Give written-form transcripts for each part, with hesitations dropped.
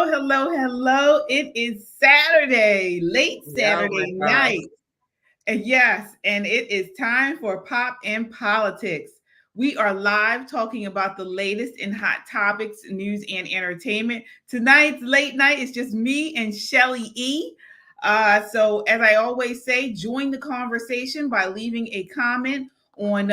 Hello. It is Saturday, late Saturday night. And yes, and it is time for Pop in Politics. We are live talking about the latest in hot topics, news, and entertainment. Tonight's late night is just me and Shelly E. So as I always say, join the conversation by leaving a comment on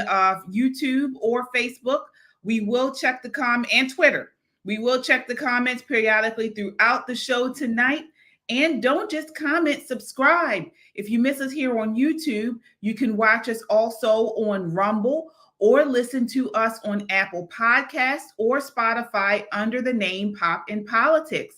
YouTube or Facebook. We will check the comment and Twitter. We will check the comments periodically throughout the show tonight. And don't just comment, subscribe. If you miss us here on YouTube, you can watch us also on Rumble or listen to us on Apple Podcasts or Spotify under the name Pop in Politics.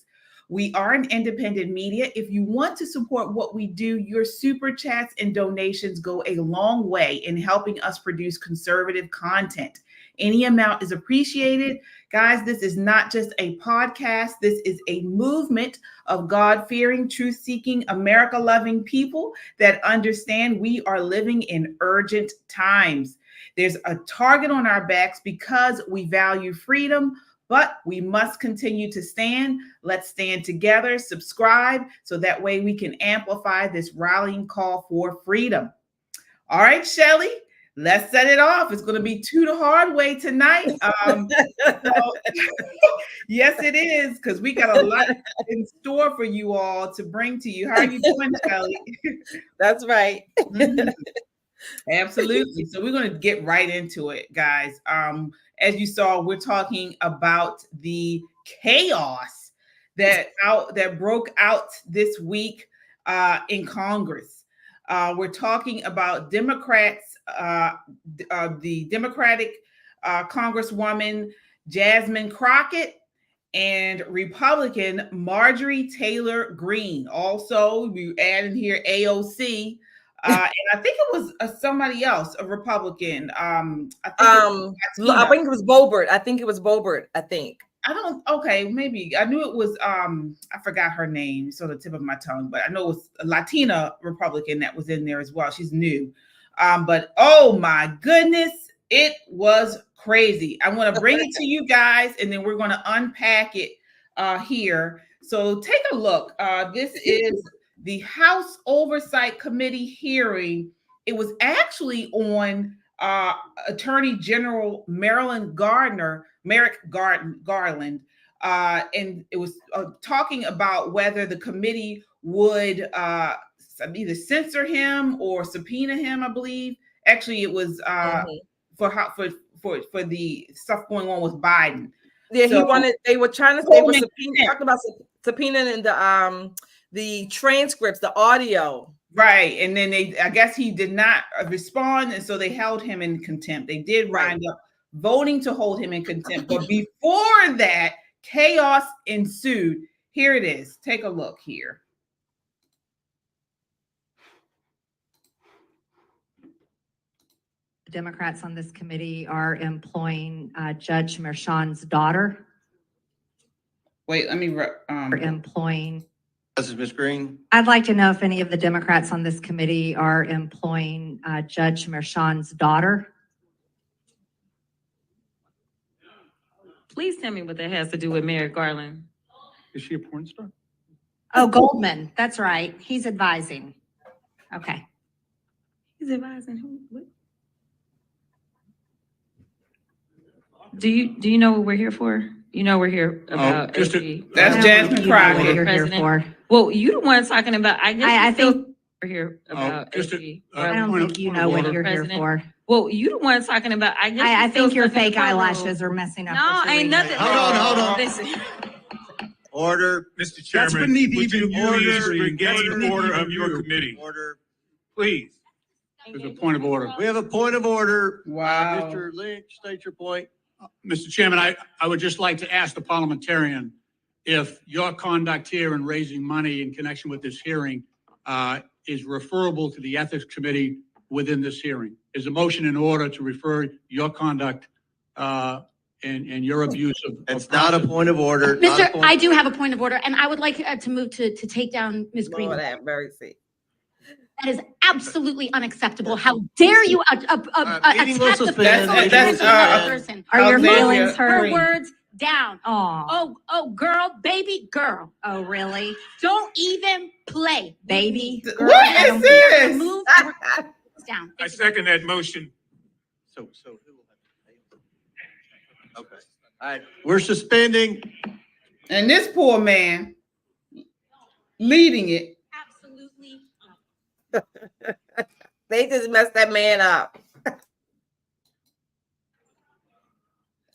We are an independent media. If you want to support what we do, your super chats and donations go a long way in helping us produce conservative content. Any amount is appreciated. Guys, this is not just a podcast. This is a movement of God-fearing, truth-seeking, America-loving people that understand we are living in urgent times. There's a target on our backs because we value freedom, but we must continue to stand. Let's stand together, subscribe, so that way we can amplify this rallying call for freedom. All right, Shelly, let's set it off. It's going to be two the hard way tonight. Yes, it is, because we got a lot in store for you all to bring to you. How are you doing, Shelly? That's right. Absolutely. So we're going to get right into it, guys. As you saw, we're talking about the chaos that broke out this week in Congress. We're talking about Democrats, the Democratic Congresswoman Jasmine Crockett and Republican Marjorie Taylor Greene. Also, we add in here AOC. And I think it was somebody else, a Republican. I think it was Boebert. Okay, maybe. I knew it was, I forgot her name. It's on the tip of my tongue, but I know it was a Latina Republican that was in there as well. She's new. But oh my goodness, it was crazy. I want to bring it to you guys, and then we're going to unpack it here. So take a look. This is the House Oversight Committee hearing. It was actually on Attorney General Merrick Garland, and it was talking about whether the committee would either censor him or subpoena him, I believe. Actually, it was for the stuff going on with Biden. Yeah, so, they were talking about subpoenaing the transcripts, the audio. Right. And then I guess he did not respond. And so they held him in contempt. They did wind up voting to hold him in contempt. But before that, chaos ensued. Here it is. Take a look here. The Democrats on this committee are employing Judge Merchan's daughter. Wait, let me employing. This is Ms. Greene. I'd like to know if any of the Democrats on this committee are employing Judge Merchan's daughter. Please tell me what that has to do with Merrick Garland. Is she a porn star? Oh, Goldman. That's right. He's advising. Okay. He's advising who? What? Do you know what we're here for? You know we're here about that's Jasmine Crockett. You're here for. Well, you the one talking about. I think we're here about AG. I don't think you know what you're here for. Well, you the one talking about. I think your fake eyelashes are messing up. No, ain't nothing. Hold on. Listen. Order. Mr. Chairman, That's beneath would you even order. engage the order of your committee? Order. Please. There's a point of order. We have a point of order. Wow. Mr. Lynch, state your point. Mr. Chairman, I would just like to ask the parliamentarian if your conduct here in raising money in connection with this hearing is referable to the Ethics Committee within this hearing. Is a motion in order to refer your conduct and your abuse of It's not a point of order. Mr. I do have a point of order, and I would like to move to take down Ms. Greene. That is absolutely unacceptable. How dare you attack the person? Are your feelings hurt? Her words down. Oh, girl, baby girl. Oh, really? Don't even play, baby girl. What is this? Move down. I second that motion. So who will have to pay? Okay. All right, we're suspending. And this poor man leading it. Absolutely. They just messed that man up.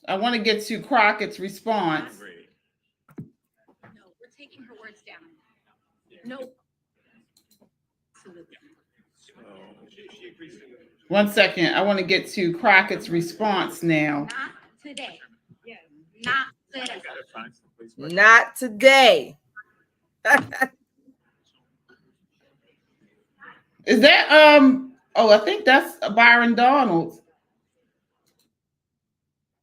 I want to get to Crockett's response. No, we're taking her words down. No. Absolutely. 1 second. I want to get to Crockett's response now. Not today. Not today. Not today. Is that oh, I think that's Byron Donalds.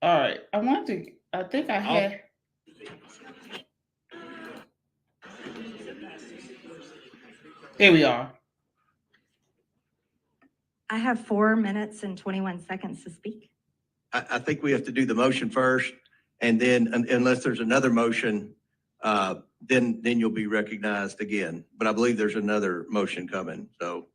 All right. I think I had Here we are. I have 4 minutes and 21 seconds to speak. I think we have to do the motion first, and then unless there's another motion, then you'll be recognized again. But I believe there's another motion coming. So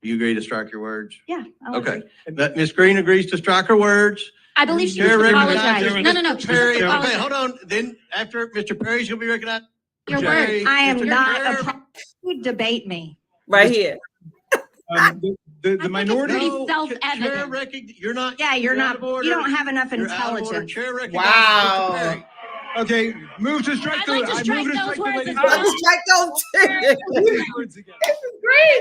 do you agree to strike your words? Yeah. I'll Okay. agree. But Ms. Greene agrees to strike her words. I believe she Chair was recognizes apologizing. No, Mr. She Perry. was Okay, apologizing. hold on. Then after Mr. Perry's gonna be recognized. Your Mr. words. Perry, I am Mr. not Perry. you debate me. Right here. The minority. pretty No, self-evident. You're not. Yeah, you're out not, of order. you don't have enough You're out of order. intelligence. Chair recognizes Wow. Mr. Perry. Okay, move to strike I'd the. like to I strike move to those strike the words ladies. as well. Let's strike those Words again.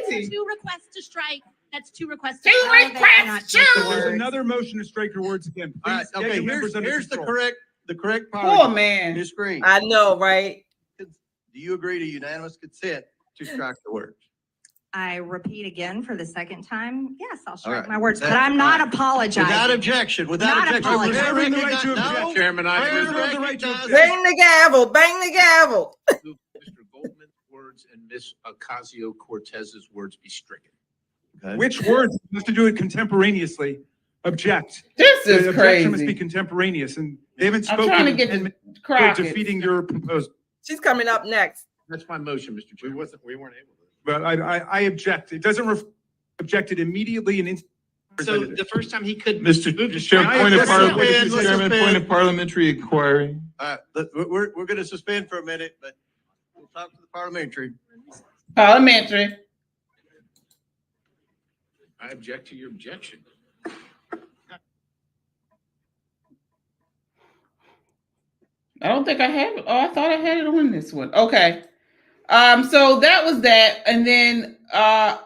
Crazy. Two requests to strike. That's two requests. Two strike. requests, But there's another motion to strike your words again. All right, Please get okay, your members under here's the control. correct Poor policy. man. Ms. Greene, I know, right? do you agree to unanimous consent to strike the words? I repeat again for the second time. Yes, I'll All strike right. my words, but That- I'm not all right. apologizing. Without objection, without Not objection. apologize. Chair Reserving the right to recognize- object. no, Chairman, I Chair reserve the right to recognizes- object. Bang the gavel. Bang the gavel. Mr. Goldman's words and Ms. Ocasio-Cortez's words be stricken. Okay. Which words? You have to do it contemporaneously. Object. This The is objection must be crazy. contemporaneous, and they haven't I'm trying to spoken get and to they're Crockett. defeating your proposal. She's coming up next. That's my motion, Mr. Chairman. We weren't able to. But I object. It doesn't objected immediately and So the first time he could. Mr. move to Chairman, strike- point of Let's parliamentary, suspend, let's Chairman, point suspend. of parliamentary inquiry. All right, we're gonna suspend for a minute, but we'll talk to the parliamentary. Parliamentary. I object to your objection. I don't think I have it. Oh, I thought I had it on this one. Okay. So that was that. And then I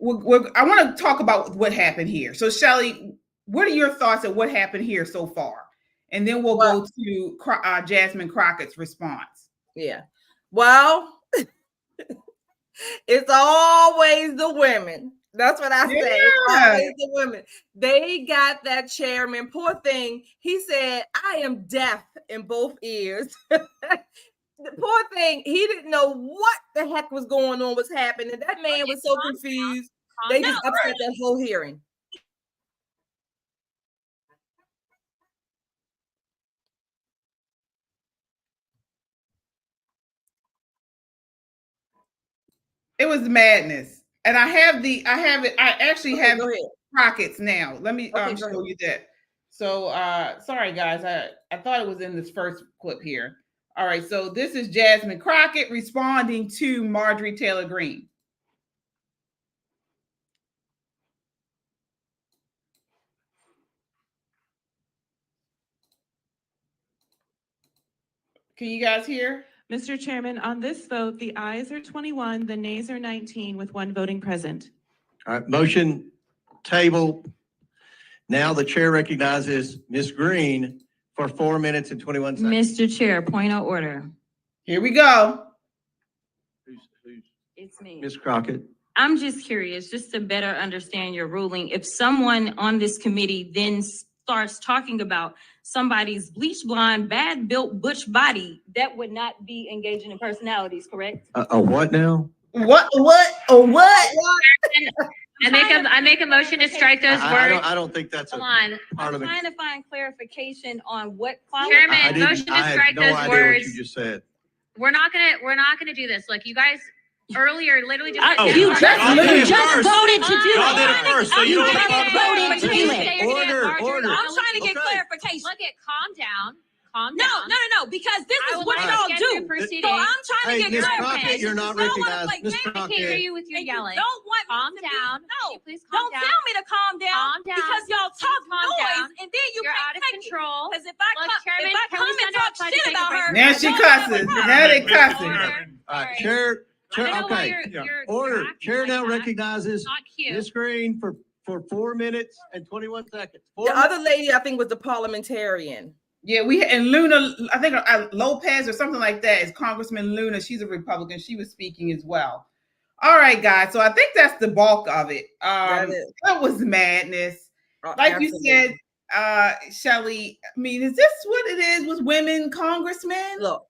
want to talk about what happened here. So Shelley, what are your thoughts on what happened here so far? And then we'll go to Jasmine Crockett's response. Yeah. Well, it's always the women. That's what I say. It's always the women. They got that chairman. Poor thing. He said, I am deaf in both ears. The poor thing, he didn't know what the heck was going on, what's happening. That man was so confused. They just upset that whole hearing. It was madness. And I actually have Crockett's now. Let me show you that. So sorry guys, I thought it was in this first clip here. All right, so this is Jasmine Crockett responding to Marjorie Taylor Greene. Can you guys hear? Mr. Chairman, on this vote, the ayes are 21, the nays are 19, with one voting present. All right, motion table. Now the chair recognizes Ms. Greene for 4 minutes and 21 seconds. Mr. Chair, point of order. Here we go. It's me. Ms. Crockett. I'm just curious, just to better understand your ruling. If someone on this committee then starts talking about somebody's bleach blonde, bad built butch body, that would not be engaging in personalities, correct? A what now? What? I make a motion to strike those words. I don't think that's a Hold on, part I'm of it. trying to find clarification on what. Chairman, motion to strike those What words. you just said. We're not gonna do this. Look, you guys earlier literally just. You just voted to do Y'all did it it. first, so you don't talk about voted to do it. Order. I'm trying to get clarification. Look at, calm down. No, because this is what y'all do. So I'm trying to Hey, get Ms. clarification. Crockett, you're not You don't wanna recognized. play Ms. games. I can't hear Crockett. you with your And you yelling. don't want Calm me to down. be, no, Please calm don't down. tell me to calm down, Calm down. because y'all talk Calm noise down. and then you You're can't out of take control. it. Because if I Look, Chairman, come can we and send talk outside to shit take a about break? her, Now she y'all have a cussing. problem. Now they Mr. cussing. Chairman. Chair, I don't know why okay. you're Order. acting Chair like now that. recognizes Not cute. Ms. Green for 4 minutes and 21 seconds. The other lady, I think, was the parliamentarian. Yeah, and Luna, I think Lopez or something like that is Congressman Luna. She's a Republican. She was speaking as well. All right, guys. So I think that's the bulk of it. That was madness. Like Absolutely. you said, Shelley, I mean, is this what it is with women congressmen? Look,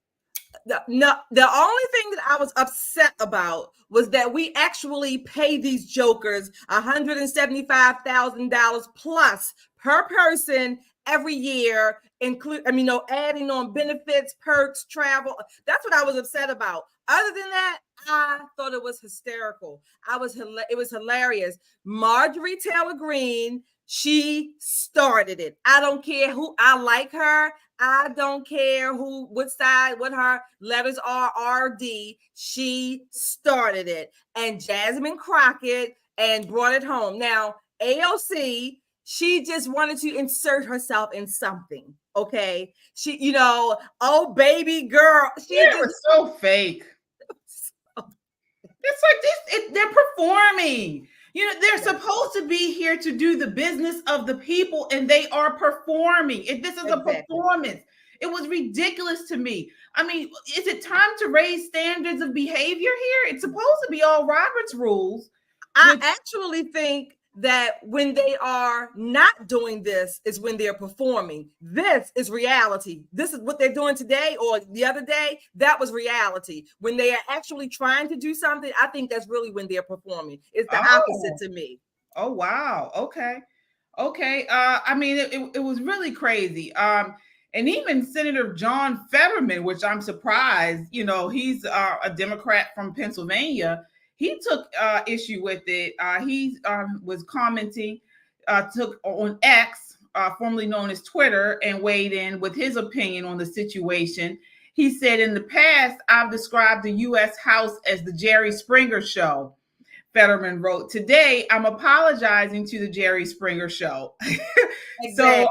the only thing that I was upset about was that we actually pay these jokers $175,000 plus per person every year, adding on benefits, perks, travel. That's what I was upset about. Other than that, I thought it was hysterical. It was hilarious. Marjorie Taylor Greene, she started it. I don't care who, I like her. I don't care what side, what her letters are, RD. She started it. And Jasmine Crockett and brought it home. Now, AOC, she just wanted to insert herself in something. Okay. She, oh, baby girl. It was so fake. It's like this, they're performing. They're supposed to be here to do the business of the people, and they are performing. This is a performance. It was ridiculous to me. I mean, is it time to raise standards of behavior here? It's supposed to be all Robert's rules. I actually think that when they are not doing this is when they're performing. This is reality. This is what they're doing today or the other day. That was reality. When they are actually trying to do something, I think that's really when they're performing. It's the opposite to me. Oh, wow. Okay. I mean, it was really crazy. And even Senator John Fetterman, which I'm surprised, he's a Democrat from Pennsylvania. He took issue with it. He was commenting, took on X, formerly known as Twitter, and weighed in with his opinion on the situation. He said, in the past, I've described the U.S. House as the Jerry Springer Show. Fetterman wrote, today, I'm apologizing to the Jerry Springer Show. So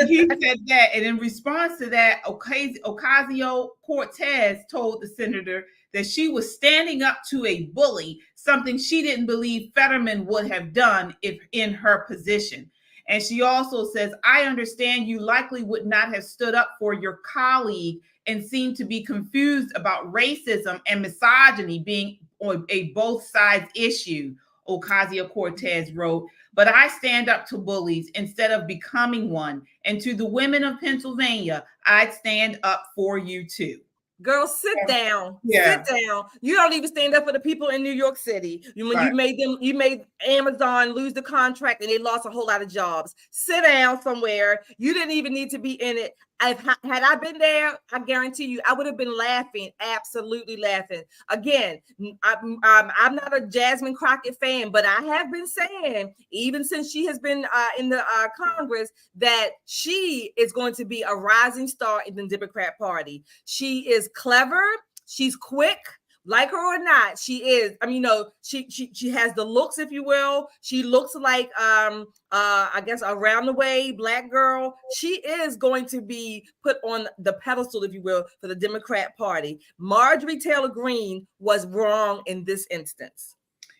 he said that. And in response to that, Ocasio-Cortez told the senator that she was standing up to a bully, something she didn't believe Fetterman would have done if in her position. And she also says, I understand you likely would not have stood up for your colleague and seem to be confused about racism and misogyny being on a both sides issue, Ocasio-Cortez wrote, but I stand up to bullies instead of becoming one. And to the women of Pennsylvania, I'd stand up for you too. Girl, sit down. Yeah. Sit down. You don't even stand up for the people in New York City. You made Amazon lose the contract and they lost a whole lot of jobs. Sit down somewhere. You didn't even need to be in it. Had I been there, I guarantee you, I would have been laughing, absolutely laughing. Again, I'm not a Jasmine Crockett fan, but I have been saying, even since she has been in the Congress, that she is going to be a rising star in the Democrat Party. She is clever. She's quick. Like her or not, she is. I mean, she has the looks, if you will. She looks like I guess around the way black girl. She is going to be put on the pedestal, if you will, for the Democrat Party. Marjorie Taylor Greene was wrong in this instance.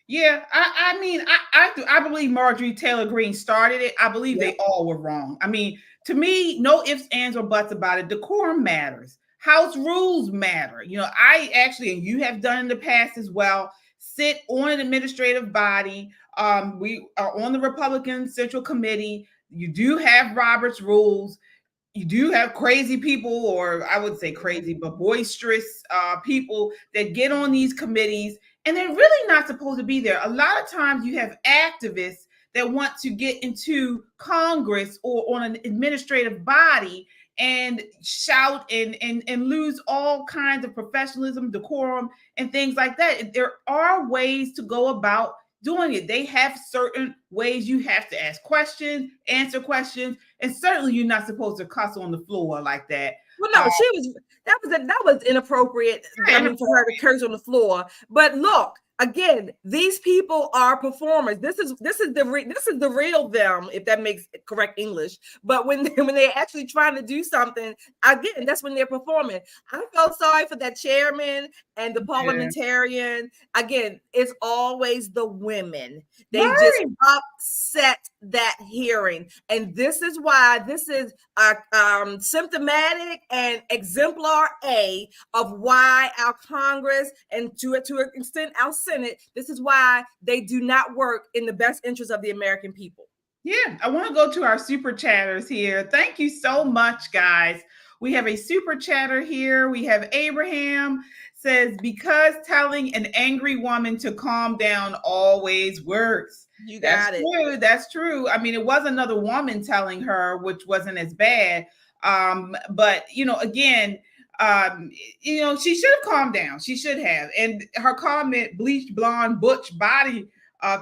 Yeah, I mean, I believe Marjorie Taylor Greene started it. I believe they all were wrong. I mean, to me, no ifs, ands, or buts about it. Decorum matters. House rules matter. I actually, and you have done in the past as well, sit on an administrative body. We are on the Republican Central Committee. You do have Robert's rules. You do have crazy people, or I would say crazy, but boisterous people that get on these committees and they're really not supposed to be there. A lot of times you have activists that want to get into Congress or on an administrative body and shout and lose all kinds of professionalism, decorum, and things like that. There are ways to go about doing it. They have certain ways you have to ask questions, answer questions, and certainly you're not supposed to cuss on the floor like that. Well, no, that was inappropriate. I mean, for her to curse on the floor. But look, again, these people are performers. This is the real them, if that makes correct English. But when they're actually trying to do something, again, that's when they're performing. I felt sorry for that chairman and the parliamentarian. Again, it's always the women. They just upset that hearing, and this is why this is symptomatic and exemplar A of why our Congress and to an extent our Senate, this is why they do not work in the best interest of the American people. Yeah, I want to go to our super chatters here. Thank you so much, guys. We have a super chatter here. We have Abraham says, because telling an angry woman to calm down always works. You got it. True. That's true. I mean, it was another woman telling her, which wasn't as bad. But again, she should have calmed down. She should have. And her comment, bleached blonde butch body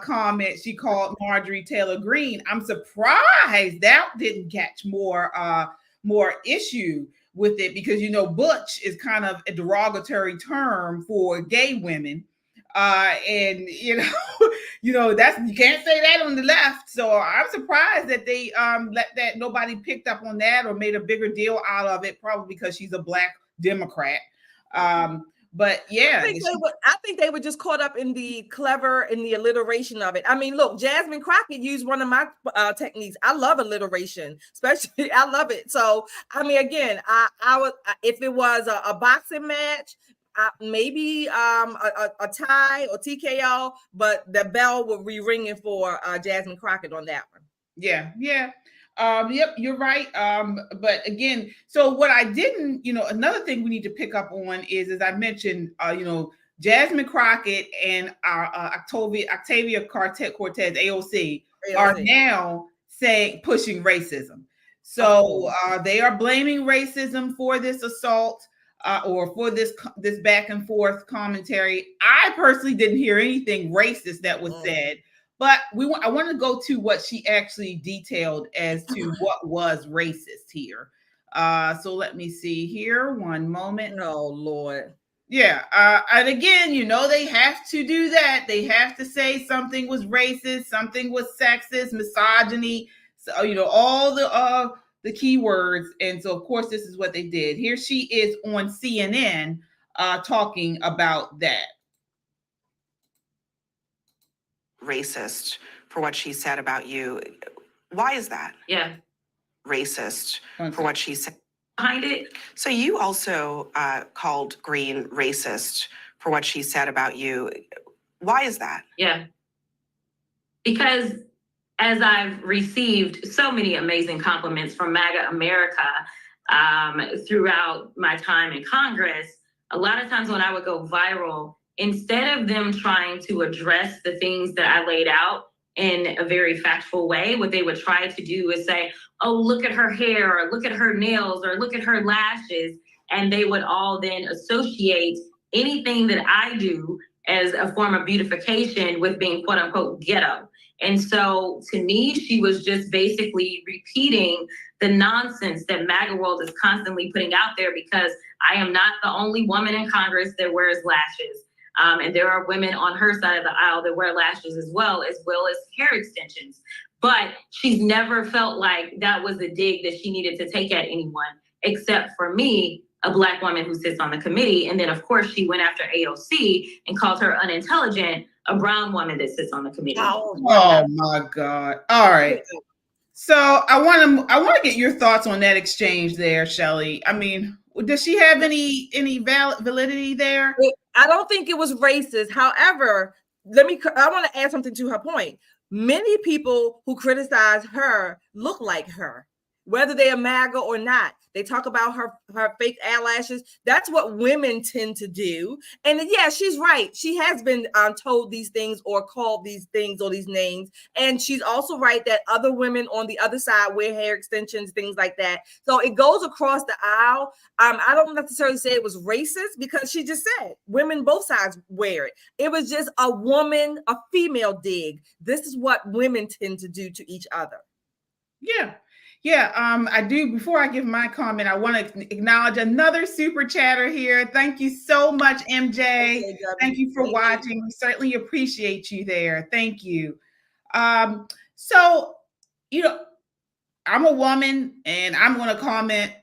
comment, she called Marjorie Taylor Greene. I'm surprised that didn't catch more issue with it, because butch is kind of a derogatory term for gay women. And that's, you can't say that on the left. So I'm surprised that they that nobody picked up on that or made a bigger deal out of it, probably because she's a Black Democrat. But yeah, I think they were just caught up in the alliteration of it. I mean, look, Jasmine Crockett used one of my techniques. I love alliteration, especially I love it. So I mean, again, I would, if it was a boxing match, maybe a tie or TKO, but the bell would be ringing for Jasmine Crockett on that one. Yeah. Yep, you're right. But again, so what I didn't, another thing we need to pick up on is, as I mentioned, Jasmine Crockett and Octavia Cortez, AOC, are now pushing racism. So they are blaming racism for this assault. Or for this back and forth commentary. I personally didn't hear anything racist that was said, but I want to go to what she actually detailed as to what was racist here. So let me see here. One moment. Oh Lord. Yeah. And again, they have to do that. They have to say something was racist, something was sexist, misogyny. So all the keywords. And so, of course, this is what they did. Here she is on CNN talking about that. Racist for what she said about you. Why is that? Yeah. Racist for what she said. Behind it. So you also called Greene racist for what she said about you. Why is that? Yeah. Because as I've received so many amazing compliments from MAGA America throughout my time in Congress, a lot of times when I would go viral, instead of them trying to address the things that I laid out in a very factual way, what they would try to do is say, oh, look at her hair, or look at her nails, or look at her lashes. And they would all then associate anything that I do as a form of beautification with being quote unquote ghetto. And so to me, she was just basically repeating the nonsense that MAGA world is constantly putting out there, because I am not the only woman in Congress that wears lashes. And there are women on her side of the aisle that wear lashes as well as hair extensions. But she's never felt like that was a dig that she needed to take at anyone, except for me, a Black woman who sits on the committee. And then, of course, she went after AOC and called her unintelligent, a brown woman that sits on the committee. Oh my God. All right. So I want to get your thoughts on that exchange there, Shelley. I mean, does she have any validity there? I don't think it was racist. However, I want to add something to her point. Many people who criticize her look like her, whether they are MAGA or not. They talk about her fake eyelashes. That's what women tend to do. And yeah, she's right. She has been told these things or called these things or these names. And she's also right that other women on the other side wear hair extensions, things like that. So it goes across the aisle. I don't necessarily say it was racist because she just said women both sides wear it. It was just a female dig. This is what women tend to do to each other. Yeah. I do. Before I give my comment, I want to acknowledge another super chatter here. Thank you so much, MJ. Thank you for watching. We certainly appreciate you there. Thank you. So, I'm a woman and I'm going to comment.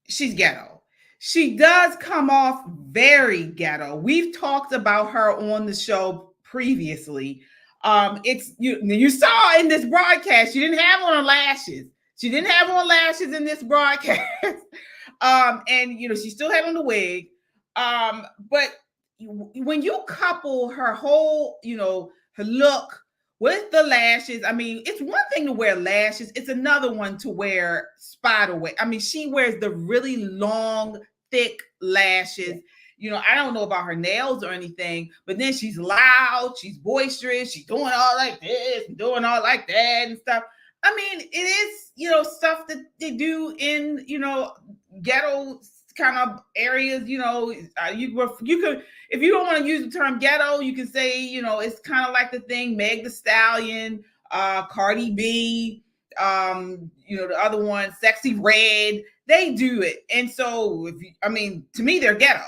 She's ghetto. She does come off very ghetto. We've talked about her on the show previously. It's you saw in this broadcast, she didn't have on her lashes. She didn't have on lashes in this broadcast. And she still had on the wig. But when you couple her whole, her look with the lashes, I mean, it's one thing to wear lashes. It's another one to wear spider wig. I mean, she wears the really long, thick lashes. I don't know about her nails or anything, but then she's loud, she's boisterous, she's doing all like this and doing all like that and stuff. I mean, it is, stuff that they do in, ghetto kind of areas. You could, if you don't want to use the term ghetto, you can say, it's kind of like the thing, Meg Thee Stallion, Cardi B, the other one, Sexy Red, they do it. And so, to me, they're ghetto.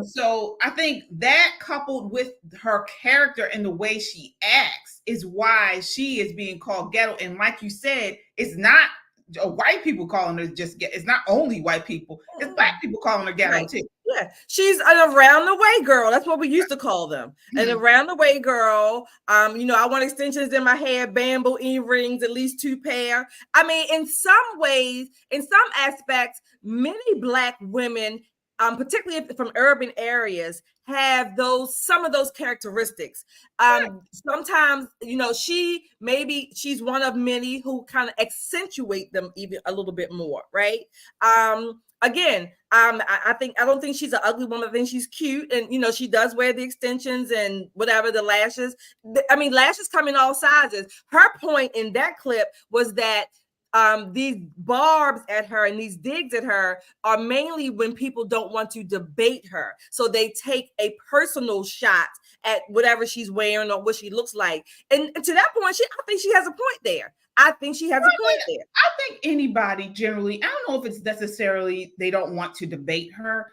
So I think that coupled with her character and the way she acts is why she is being called ghetto. And like you said, it's not white people calling her just ghetto. It's not only white people. It's black people calling her ghetto too. Yeah, she's an around the way girl. That's what we used to call them. An around the way girl. I want extensions in my hair, bamboo earrings, at least 2 pair. I mean, in some ways, in some aspects, many black women, particularly from urban areas, have some of those characteristics. Sometimes, she's one of many who kind of accentuate them even a little bit more, right? Again, I don't think she's an ugly woman. I think she's cute, and she does wear the extensions and whatever, the lashes. Lashes come in all sizes. Her point in that clip was that these barbs at her and these digs at her are mainly when people don't want to debate her. So they take a personal shot at whatever she's wearing or what she looks like. And to that point, I think she has a point there. I think anybody generally, I don't know if it's necessarily they don't want to debate her.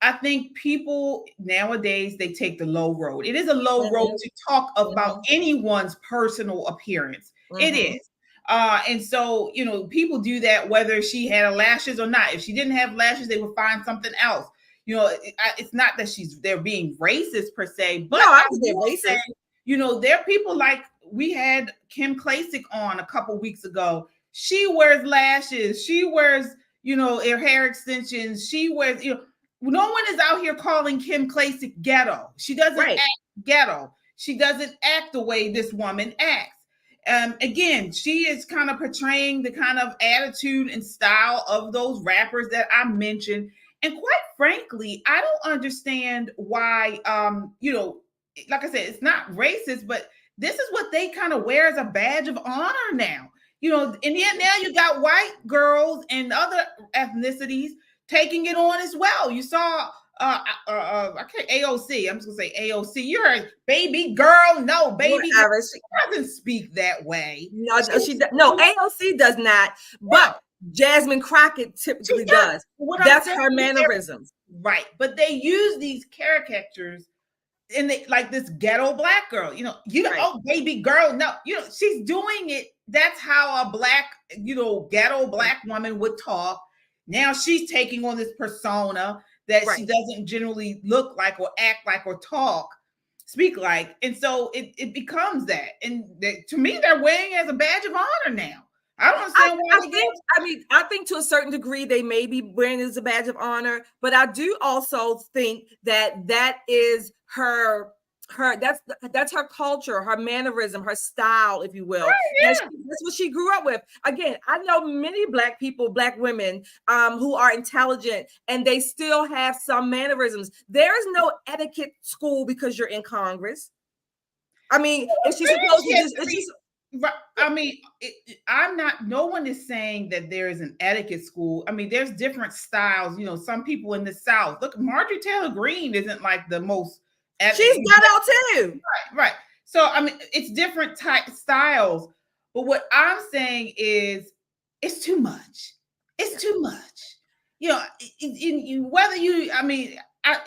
I think people nowadays, they take the low road. It is a low road to talk about anyone's personal appearance. It is. And so, people do that whether she had lashes or not. If she didn't have lashes, they would find something else. It's not that they're being racist per se, but no, I think they're racist. There are people like we had Kim Klacik on a couple weeks ago. She wears lashes. She wears, her hair extensions. She wears, no one is out here calling Kim Klacik ghetto. She doesn't act ghetto. She doesn't act the way this woman acts. Again, she is kind of portraying the kind of attitude and style of those rappers that I mentioned. And quite frankly, I don't understand why, like I said, it's not racist, but this is what they kind of wear as a badge of honor now. And yet now you got white girls and other ethnicities taking it on as well. You saw AOC. I'm just gonna say AOC. You're a baby girl. No, baby girl. She doesn't speak that way. No, AOC does not. But Jasmine Crockett typically does. That's her mannerisms, right? But they use these caricatures, and they like this ghetto black girl. Oh, baby girl. No, she's doing it. That's how a black, ghetto black woman would talk. Now she's taking on this persona that she doesn't generally look like or act like or speak like. And so it becomes that. And to me, they're wearing it as a badge of honor now. I don't understand why. I think to a certain degree, they may be wearing it as a badge of honor, but I do also think that is her that's her culture, her mannerism, her style, if you will. Right, yeah. That's what she grew up with. Again, I know many Black people, Black women, who are intelligent and they still have some mannerisms. There is no etiquette school because you're in Congress. I mean, if she's supposed to just. I mean, I'm not, no one is saying that there is an etiquette school. I mean, there's different styles. You know, some people in the South, look, Marjorie Taylor Greene isn't like the most. She's ghetto too. Right. So, I mean, it's different type styles. But what I'm saying is it's too much. It's too much. You know, whether you, I mean,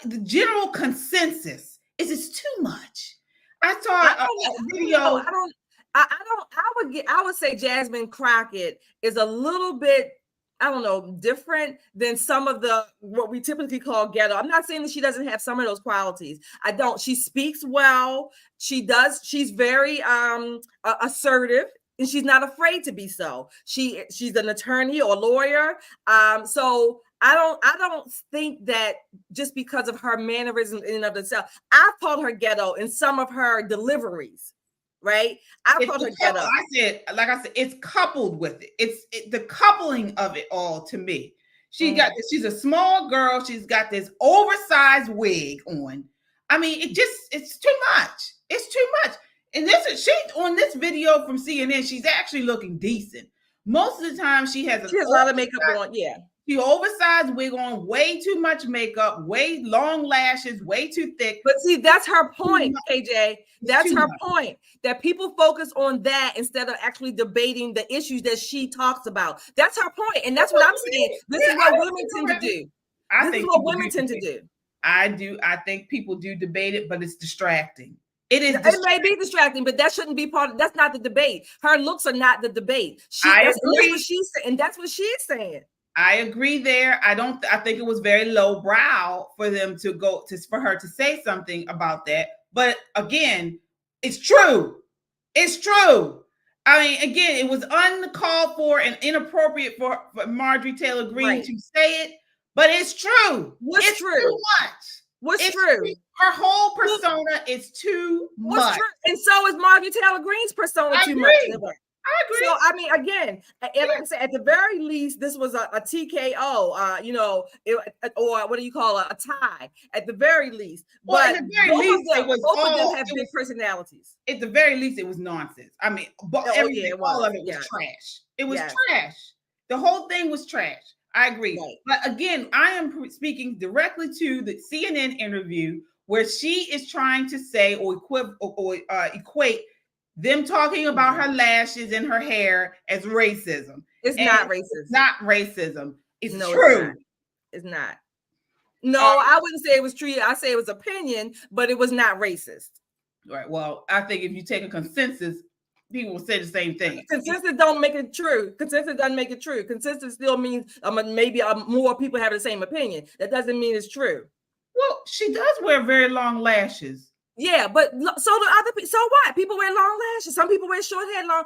the general consensus is it's too much. I saw a video. I would say Jasmine Crockett is a little bit, I don't know, different than some of the what we typically call ghetto. I'm not saying that she doesn't have some of those qualities. I don't. She speaks well. She does. She's very assertive, and she's not afraid to be so. She's an attorney or lawyer. So I don't think that just because of her mannerisms in and of itself. I've called her ghetto in some of her deliveries. Right, I called her ghetto. Like I said, it's coupled with it. It's the coupling of it all to me. She's a small girl. She's got this oversized wig on. I mean, it's too much. It's too much. And she's on this video from CNN. She's actually looking decent. Most of the time, she has a lot of makeup on. Yeah. She oversized wig on, way too much makeup, way long lashes, way too thick. But see, that's her point, KJ. That's her point, that people focus on that instead of actually debating the issues that she talks about. That's her point, and that's what I'm saying. This is what women tend to do. This is what women tend to do. I do. I think people do debate it, but it's distracting. It may be distracting, but that shouldn't be that's not the debate. Her looks are not the debate. I agree. That's what she's saying. I agree there. I think it was very low brow for them for her to say something about that. But again, it's true. It's true. I mean, again, it was uncalled for and inappropriate for Marjorie Taylor Greene to say it, but it's true. It's true. Too much. What's true? Her whole persona is too much. True? And so is Marjorie Taylor Greene's persona too much. I agree. So I mean, again, like I said, at the very least, this was a TKO, or what do you call a tie? At the very least, well, at the very least, both of them have big personalities. At the very least, it was nonsense. I mean, all of it was trash. It was trash. The whole thing was trash. I agree. Right. But again, I am speaking directly to the CNN interview where she is trying to say or equate them talking about her lashes and her hair as racism. It's not racism. It's not racism. It's true. It's not. No, I wouldn't say it was true. I say it was opinion, but it was not racist. Right. Well, I think if you take a consensus, people will say the same thing. Consensus don't make it true. Consensus doesn't make it true. Consensus still means maybe more people have the same opinion. That doesn't mean it's true. Well, she does wear very long lashes. Yeah, but so do other people. So what? People wear long lashes. Some people wear short hair long.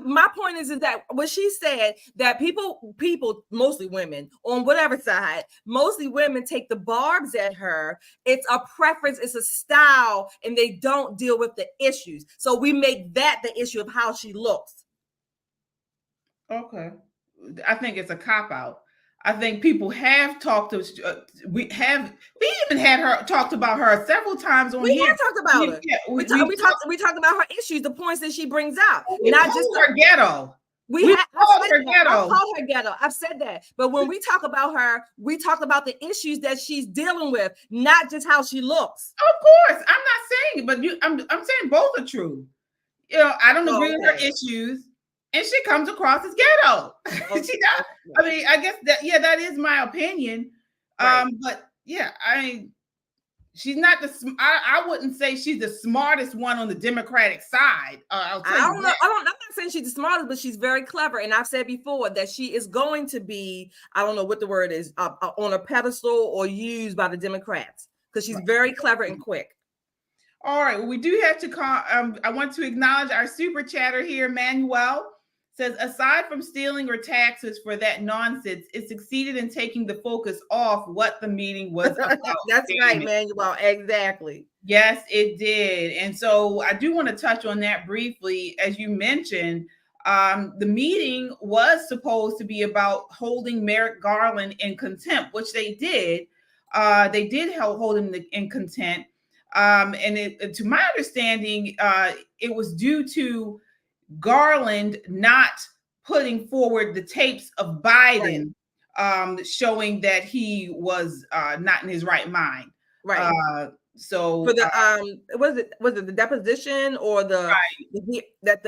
My point is that what she said, that people, mostly women on whatever side, mostly women take the barbs at her. It's a preference. It's a style, and they don't deal with the issues. So we make that the issue of how she looks. Okay, I think it's a cop out. I think people have talked to. We even had her talked about her several times on. We have talked about her. Yeah, we talked about her issues, the points that she brings out. Not just her ghetto. We called her ghetto. I call her ghetto. I've said that. But when we talk about her, we talk about the issues that she's dealing with, not just how she looks. Of course, I'm not saying it, but I'm saying both are true. You know, I don't agree with her issues. And she comes across as ghetto. Okay. She does. I mean, I guess that is my opinion. Right. But yeah, she's not I wouldn't say she's the smartest one on the Democratic side. I don't know. I'm not saying she's the smartest, but she's very clever. And I've said before that she is going to be, I don't know what the word is, on a pedestal or used by the Democrats because she's very clever and quick. All right. Well, we do have to call. I want to acknowledge our super chatter here, Manuel. says, aside from stealing or taxes for that nonsense, it succeeded in taking the focus off what the meeting was about. That's right, Manuel. Exactly. Yes, it did. And so I do want to touch on that briefly. As you mentioned, the meeting was supposed to be about holding Merrick Garland in contempt, which they did. They did hold him in contempt. And to my understanding, it was due to Garland not putting forward the tapes of Biden, showing that he was not in his right mind. Right. So for the was it the deposition or the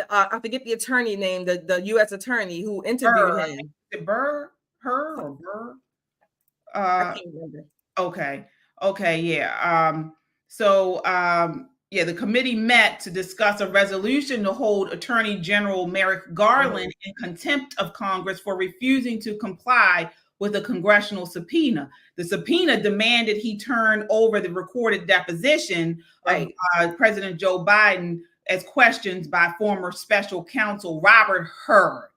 I forget the attorney name, the U.S. attorney who interviewed him. Burr, or Burr? I can't remember. Okay, yeah. The committee met to discuss a resolution to hold Attorney General Merrick Garland in contempt of Congress for refusing to comply with a congressional subpoena. The subpoena demanded he turn over the recorded deposition of President Joe Biden as questions by former special counsel Robert Hur.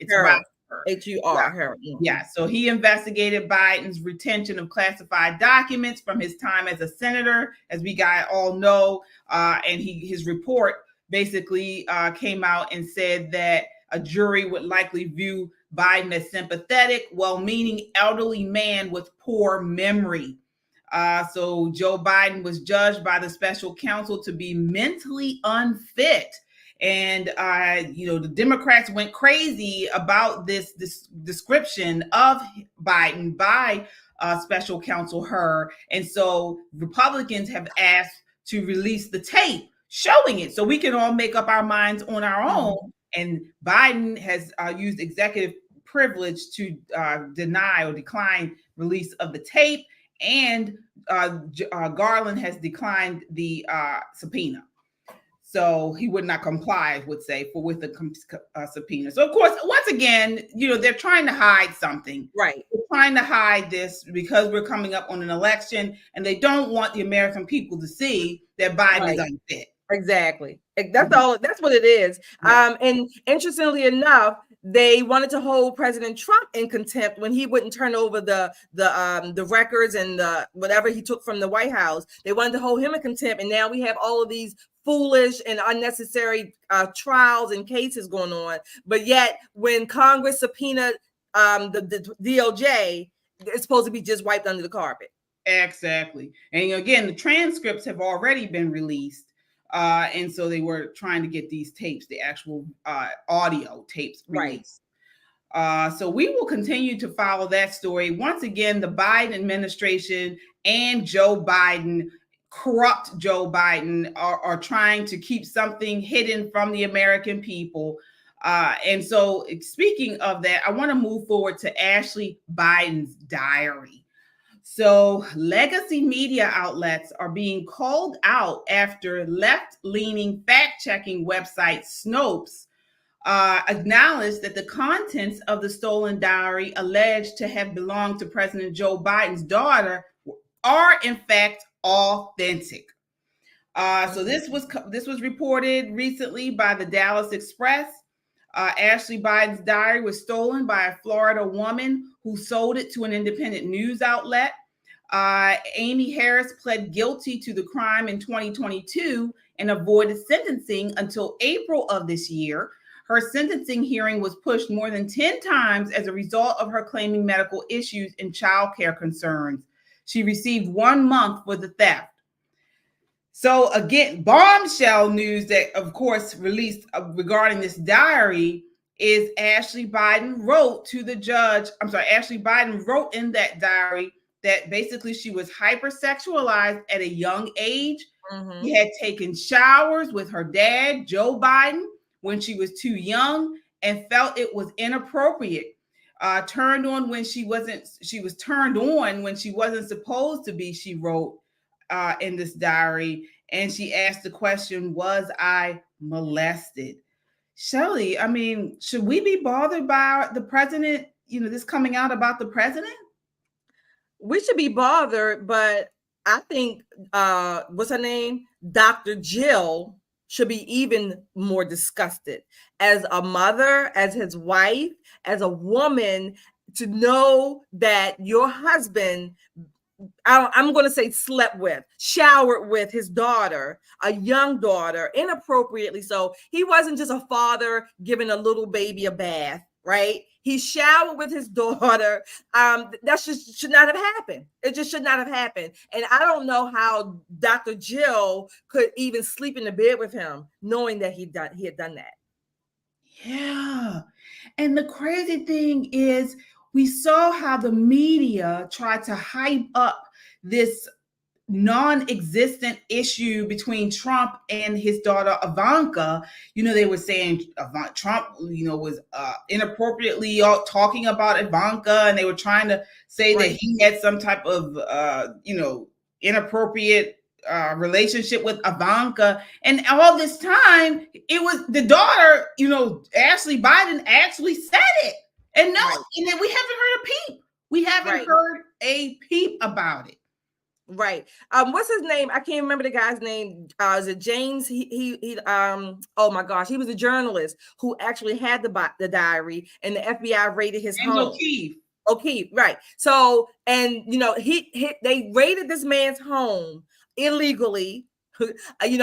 H-U-R. Yeah, so he investigated Biden's retention of classified documents from his time as a senator, as we all know, and his report basically came out and said that a jury would likely view Biden as sympathetic, well-meaning elderly man with poor memory. So Joe Biden was judged by the special counsel to be mentally unfit. And, the Democrats went crazy about this description of Biden by special counsel Hur. And so Republicans have asked to release the tape showing it so we can all make up our minds on our own. And Biden has used executive privilege to deny or decline release of the tape. And Garland has declined the subpoena. So he would not comply, I would say, with the subpoena. So, of course, once again, they're trying to hide something. Right. They're trying to hide this because we're coming up on an election and they don't want the American people to see that Biden is unfit. Exactly. That's all. That's what it is. And interestingly enough, they wanted to hold President Trump in contempt when he wouldn't turn over the records and whatever he took from the White House. They wanted to hold him in contempt, and now we have all of these foolish and unnecessary trials and cases going on. But yet, when Congress subpoenaed the DOJ, it's supposed to be just wiped under the carpet. Exactly. And again, the transcripts have already been released. And so they were trying to get these tapes, the actual audio tapes released. So we will continue to follow that story. Once again, the Biden administration and Joe Biden, corrupt Joe Biden, are trying to keep something hidden from the American people. And so speaking of that, I want to move forward to Ashley Biden's diary. So legacy media outlets are being called out after left-leaning fact-checking website Snopes acknowledged that the contents of the stolen diary alleged to have belonged to President Joe Biden's daughter are in fact authentic. So this was reported recently by the Dallas Express. Ashley Biden's diary was stolen by a Florida woman who sold it to an independent news outlet. Amy Harris pled guilty to the crime in 2022 and avoided sentencing until April of this year. Her sentencing hearing was pushed more than 10 times as a result of her claiming medical issues and childcare concerns. She received 1 month for the theft. So again, bombshell news that, of course, released regarding this diary is Ashley Biden wrote to the judge. Ashley Biden wrote in that diary that basically she was hypersexualized at a young age. She had taken showers with her dad, Joe Biden, when she was too young and felt it was inappropriate. Turned on when she was turned on when she wasn't supposed to be, she wrote in this diary. And she asked the question, was I molested? Shelley, I mean, should we be bothered by the president, this coming out about the president? We should be bothered, but I think, what's her name? Dr. Jill should be even more disgusted. As a mother, as his wife, as a woman, to know that your husband, I'm going to say slept with, showered with his daughter, a young daughter, inappropriately so. He wasn't just a father giving a little baby a bath, right? He showered with his daughter. That should not have happened. It just should not have happened. And I don't know how Dr. Jill could even sleep in the bed with him, knowing that he had done that. Yeah. And the crazy thing is, we saw how the media tried to hype up this non-existent issue between Trump and his daughter Ivanka. They were saying Trump, was inappropriately talking about Ivanka, and they were trying to say that he had some type of, inappropriate relationship with Ivanka. And all this time, it was the daughter, Ashley Biden actually said it. And and then we haven't heard a peep. We haven't heard a peep about it. Right. What's his name? I can't remember the guy's name. Is it James? He oh my gosh, he was a journalist who actually had the diary, and the FBI raided his home. O'Keefe, right. So, and they raided this man's home illegally, in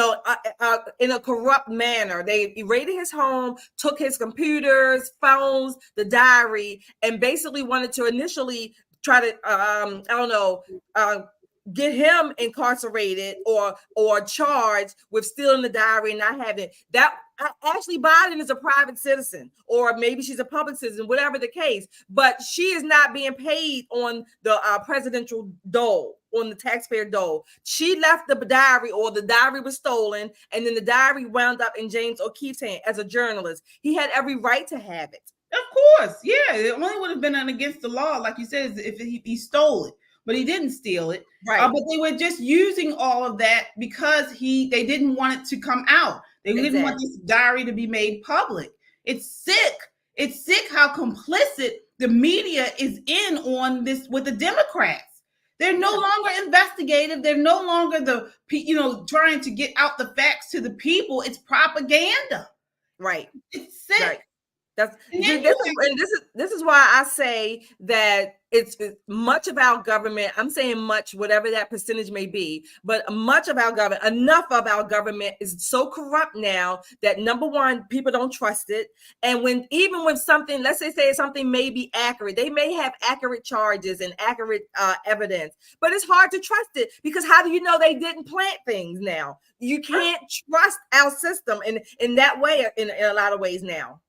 a corrupt manner. They raided his home, took his computers, phones, the diary, and basically wanted to initially try to, get him incarcerated or charged with stealing the diary and not having it. That Ashley Biden is a private citizen, or maybe she's a public citizen, whatever the case, but she is not being paid on the presidential dole, on the taxpayer dole. She left the diary, or the diary was stolen, and then the diary wound up in James O'Keefe's hand. As a journalist, he had every right to have it. Of course, yeah. It only would have been against the law, like you said, if he stole it. But he didn't steal it. Right. But they were just using all of that because they didn't want it to come out. They didn't want this diary to be made public. It's sick. It's sick how complicit the media is in on this with the Democrats. They're no longer investigative. They're no longer trying to get out the facts to the people. It's propaganda. Right. It's sick. Right. This is why I say that it's much of our government. I'm saying much, whatever that percentage may be, but much of our government, enough of our government is so corrupt now that, number one, people don't trust it. And even when something, let's say something may be accurate, they may have accurate charges and accurate evidence, but it's hard to trust it, because how do you know they didn't plant things now? You can't trust our system in that way, in a lot of ways now.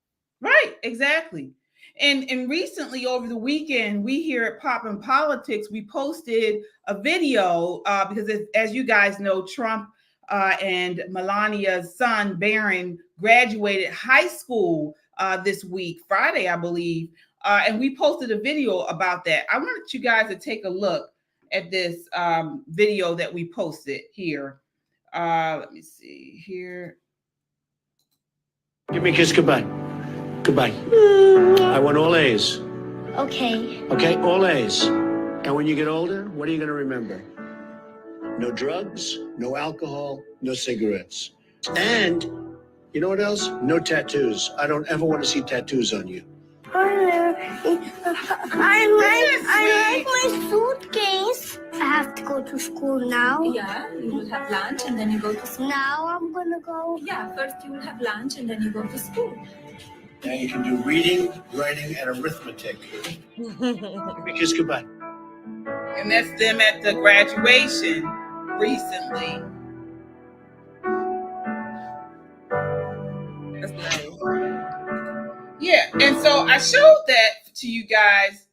Right, exactly. And recently, over the weekend, we here at Pop and Politics, we posted a video because as you guys know, Trump and Melania's son, Barron, graduated high school this week, Friday, I believe. And we posted a video about that. I wanted you guys to take a look at this video that we posted here. Let me see here. Give me a kiss goodbye. Goodbye. I want all A's. Okay. Okay, all A's. And when you get older, what are you going to remember? No drugs, no alcohol, no cigarettes. And you know what else? No tattoos. I don't ever want to see tattoos on you. I like my suitcase. I have to go to school now. Yeah, you will have lunch and then you go to school. Now I'm gonna go. Yeah, first you will have lunch and then you go to school. Now you can do reading, writing, and arithmetic. Give me a kiss goodbye. And that's them at the graduation recently. That's nice. Yeah, and so I showed that to you guys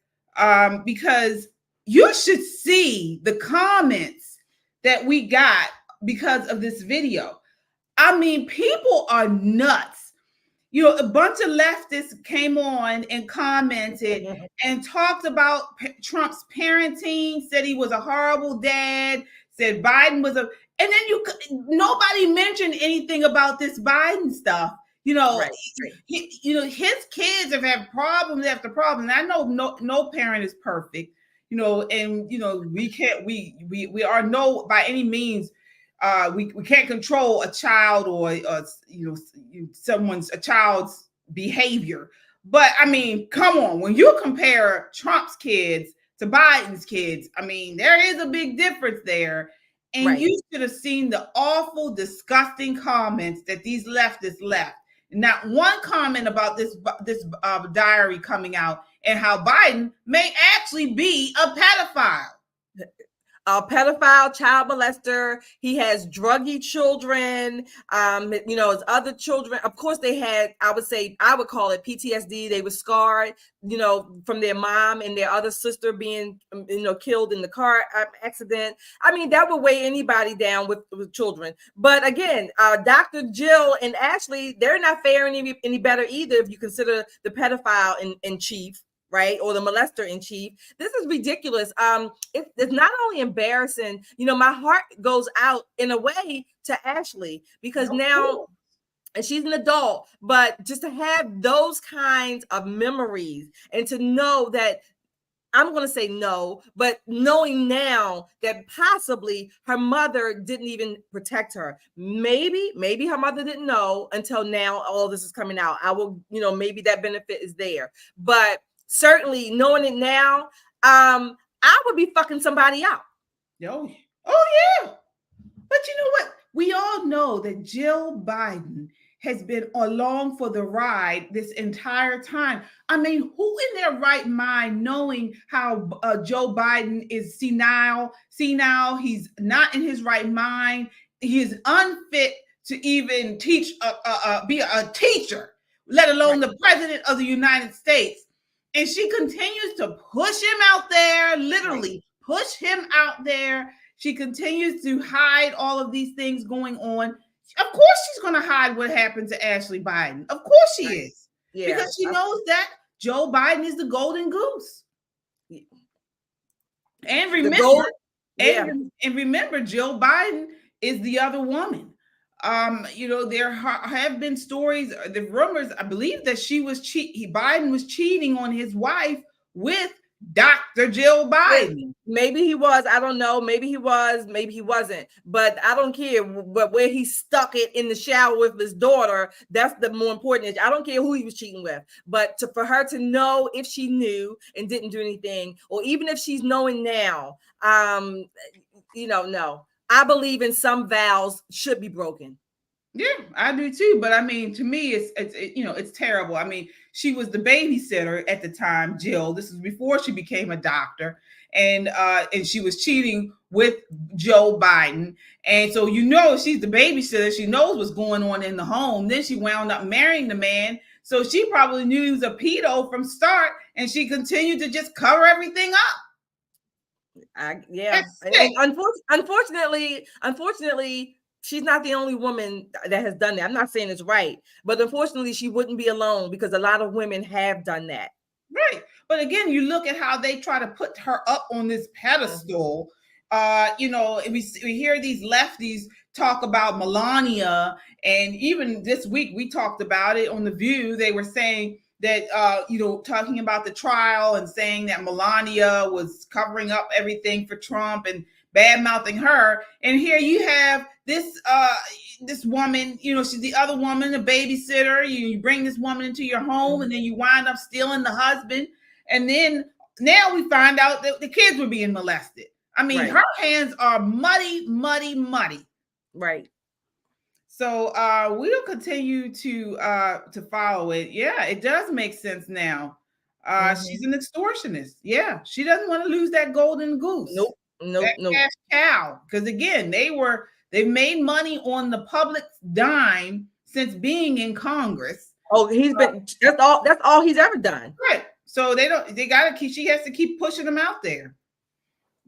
because you should see the comments that we got because of this video. I mean, people are nuts. A bunch of leftists came on and commented and talked about Trump's parenting, said he was a horrible dad, said Biden was and then nobody mentioned anything about this Biden stuff. Right. His kids have had problems after problems. And I know no parent is perfect, and we are no by any means we can't control a child or a child's behavior. But I mean, come on, when you compare Trump's kids to Biden's kids, I mean, there is a big difference there. And you should have seen the awful, disgusting comments that these leftists left. Not one comment about this diary coming out and how Biden may actually be a pedophile. A pedophile, child molester. He has druggy children. His other children. Of course, they had. I would call it PTSD. They were scarred, from their mom and their other sister being, killed in the car accident. I mean, that would weigh anybody down with children. But again, Dr. Jill and Ashley, they're not faring any better either. If you consider the pedophile in chief, right, or the molester in chief. This is ridiculous. It's not only embarrassing, my heart goes out in a way to Ashley because now, and she's an adult, but just to have those kinds of memories and to know that, I'm going to say no, but knowing now that possibly her mother didn't even protect her. Maybe her mother didn't know until now all this is coming out. I will, maybe that benefit is there, but certainly knowing it now, I would be fucking somebody out. Oh yeah. But you know what? We all know that Jill Biden has been along for the ride this entire time. I mean, who in their right mind, knowing how Joe Biden is senile, he's not in his right mind, he is unfit to even be a teacher, let alone the president of the United States. And she continues to push him out there, literally push him out there. She continues to hide all of these things going on. Of course, she's going to hide what happened to Ashley Biden. Of course she is. Yeah. Because she knows that Joe Biden is the golden goose. And remember, Joe Biden is the other woman. There have been stories, the rumors, I believe that Biden was cheating on his wife with Dr. Jill Biden. Maybe he was, I don't know. Maybe he was, maybe he wasn't, but I don't care. But where he stuck it in the shower with his daughter, that's the more important issue. I don't care who he was cheating with, but for her to know if she knew and didn't do anything, or even if she's knowing now, no. I believe in some vows should be broken. Yeah, I do too. But I mean, to me, it's terrible. I mean, she was the babysitter at the time, Jill. This is before she became a doctor, and she was cheating with Joe Biden. And so she's the babysitter. She knows what's going on in the home. Then she wound up marrying the man. So she probably knew he was a pedo from start, and she continued to just cover everything up. Unfortunately, she's not the only woman that has done that. I'm not saying it's right, but unfortunately, she wouldn't be alone because a lot of women have done that. Right. But again, you look at how they try to put her up on this pedestal. We hear these lefties talk about Melania, and even this week we talked about it on The View. They were saying that, talking about the trial and saying that Melania was covering up everything for Trump and bad-mouthing her. And here you have this woman, she's the other woman, a babysitter. You bring this woman into your home and then you wind up stealing the husband. And then now we find out that the kids were being molested. I mean, her hands are muddy. Right. So we'll continue to follow it. Yeah, it does make sense now. She's an extortionist. Yeah, she doesn't want to lose that golden goose. Nope. Cash cow. Because again, they've made money on the public's dime since being in Congress. Oh, that's all he's ever done. Right. So she has to keep pushing them out there.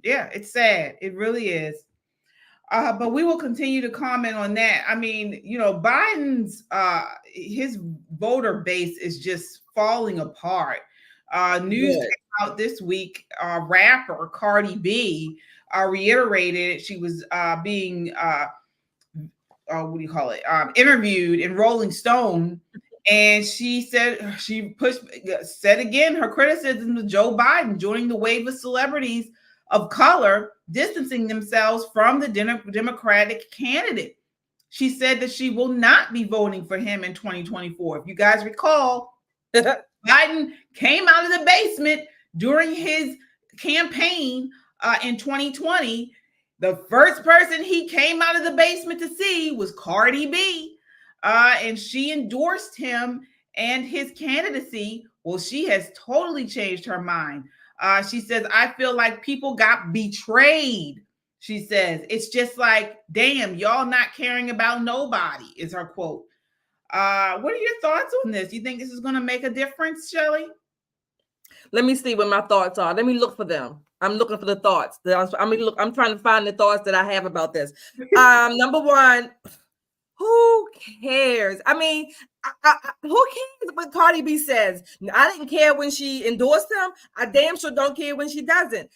Yeah, it's sad. It really is. But we will continue to comment on that. I mean, Biden's his voter base is just falling apart. News came out this week. Rapper Cardi B reiterated she was being interviewed in Rolling Stone, and she said said again her criticism of Joe Biden joining the wave of celebrities of color distancing themselves from the Democratic candidate. She said that she will not be voting for him in 2024. If you guys recall, Biden came out of the basement during his campaign in 2020. The first person he came out of the basement to see was Cardi B, and she endorsed him and his candidacy. Well, she has totally changed her mind. She says, I feel like people got betrayed. She says, it's just like, damn, y'all not caring about nobody, is her quote. What are your thoughts on this? You think this is going to make a difference, Shelley? Let me see what my thoughts are. Let me look for them. I'm looking for the thoughts. I'm trying to find the thoughts that I have about this. Number one, who cares? I mean, who cares what Cardi B says? I didn't care when she endorsed him. I damn sure don't care when she doesn't.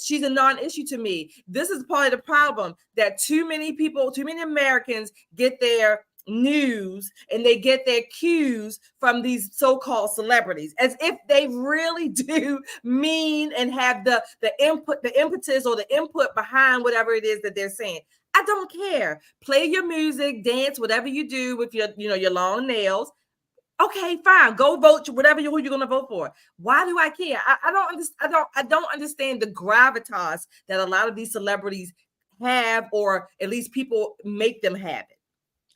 She's a non-issue to me. This is part of the problem, that too many people, too many Americans get their news and they get their cues from these so-called celebrities, as if they really do mean and have the impetus or the input behind whatever it is that they're saying. I don't care. Play your music, dance, whatever you do with your, your long nails. Okay, fine. Go vote who you're going to vote for. Why do I care? I don't understand the gravitas that a lot of these celebrities have, or at least people make them have it.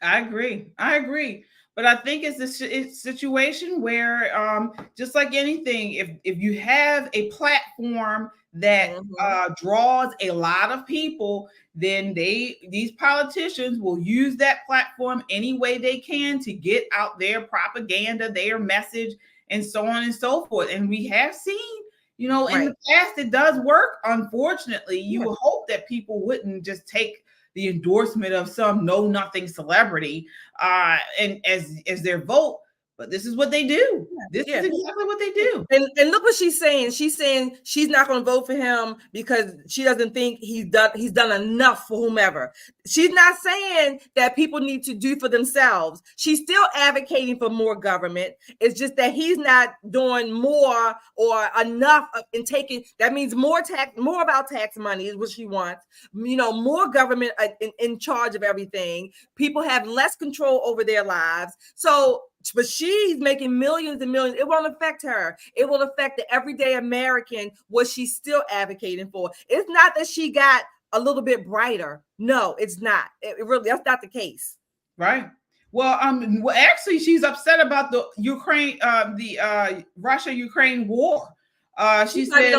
I agree. But I think it's a situation where, just like anything, if you have a platform that draws a lot of people, then these politicians will use that platform any way they can to get out their propaganda, their message, and so on and so forth. And we have seen, in the past, it does work. Unfortunately, you would hope that people wouldn't just take the endorsement of some know-nothing celebrity and as their vote. But this is what they do. This is exactly what they do. And look what she's saying. She's saying she's not going to vote for him because she doesn't think he's done enough for whomever. She's not saying that people need to do for themselves. She's still advocating for more government. It's just that he's not doing more or enough in taking. That means more about tax money is what she wants. More government in charge of everything. People have less control over their lives. But she's making millions and millions. It won't affect her. It will affect the everyday American, what she's still advocating for. It's not that she got a little bit brighter. No, it's not. It really, that's not the case. Right. Well, actually, she's upset about the Russia-Ukraine war. She said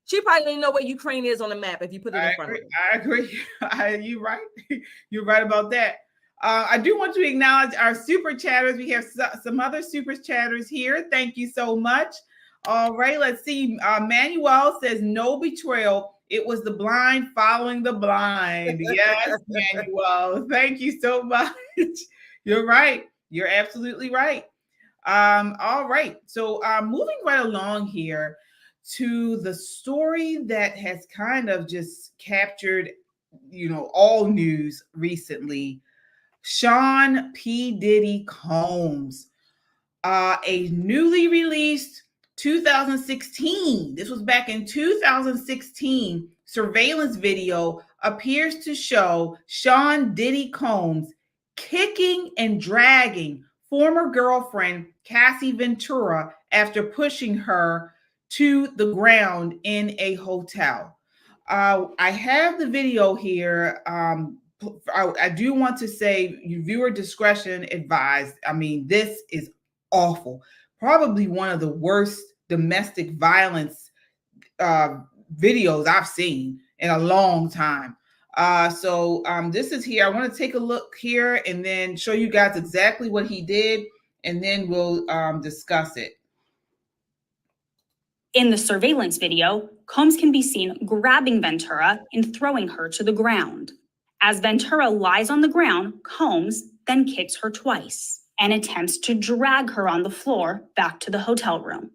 she probably don't even know where Ukraine is on the map if you put it in front of her. I agree. You're right. You're right about that. I do want to acknowledge our super chatters. We have some other super chatters here. Thank you so much. All right, let's see. Manuel says, no betrayal. It was the blind following the blind. Yes, Manuel. Thank you so much. You're right. You're absolutely right. All right. So moving right along here to the story that has kind of just captured, all news recently. Sean P. Diddy Combs, a newly released 2016, this was back in 2016, surveillance video appears to show Sean Diddy Combs kicking and dragging former girlfriend Cassie Ventura after pushing her to the ground in a hotel. I have the video here. I do want to say viewer discretion advised. I mean, this is awful. Probably one of the worst domestic violence videos I've seen in a long time. So this is here. I want to take a look here and then show you guys exactly what he did, and then we'll discuss it. In the surveillance video, Combs can be seen grabbing Ventura and throwing her to the ground. As Ventura lies on the ground, Combs then kicks her twice and attempts to drag her on the floor back to the hotel room.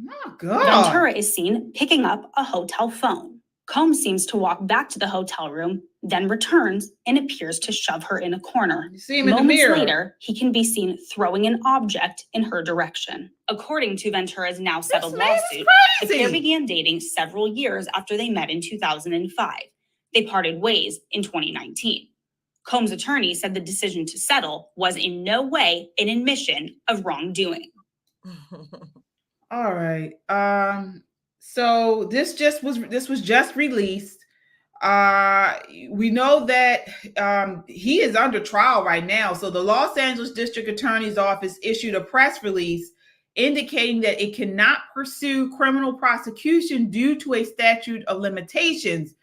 Oh, God. Ventura is seen picking up a hotel phone. Combs seems to walk back to the hotel room, then returns and appears to shove her in a corner. You see him in the mirror. Moments later, he can be seen throwing an object in her direction. According to Ventura's now settled lawsuit, the pair began dating several years after they met in 2005. They parted ways in 2019. Combs' attorney said the decision to settle was in no way an admission of wrongdoing. All right. So this was just released. We know that he is under trial right now. So the Los Angeles District Attorney's Office issued a press release indicating that it cannot pursue criminal prosecution due to a statute of limitations.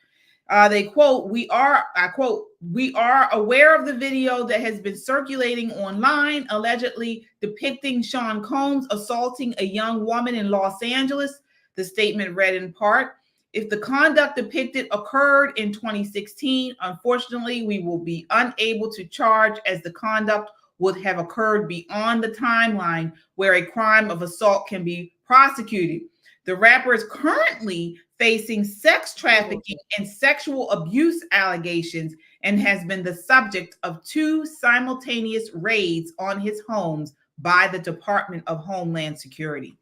They quote, I quote, "We are aware of the video that has been circulating online, allegedly depicting Sean Combs assaulting a young woman in Los Angeles." The statement read in part, "If the conduct depicted occurred in 2016, unfortunately, we will be unable to charge as the conduct would have occurred beyond the timeline where a crime of assault can be prosecuted. The rapper is currently facing sex trafficking and sexual abuse allegations and has been the subject of 2 simultaneous raids on his homes by the Department of Homeland Security."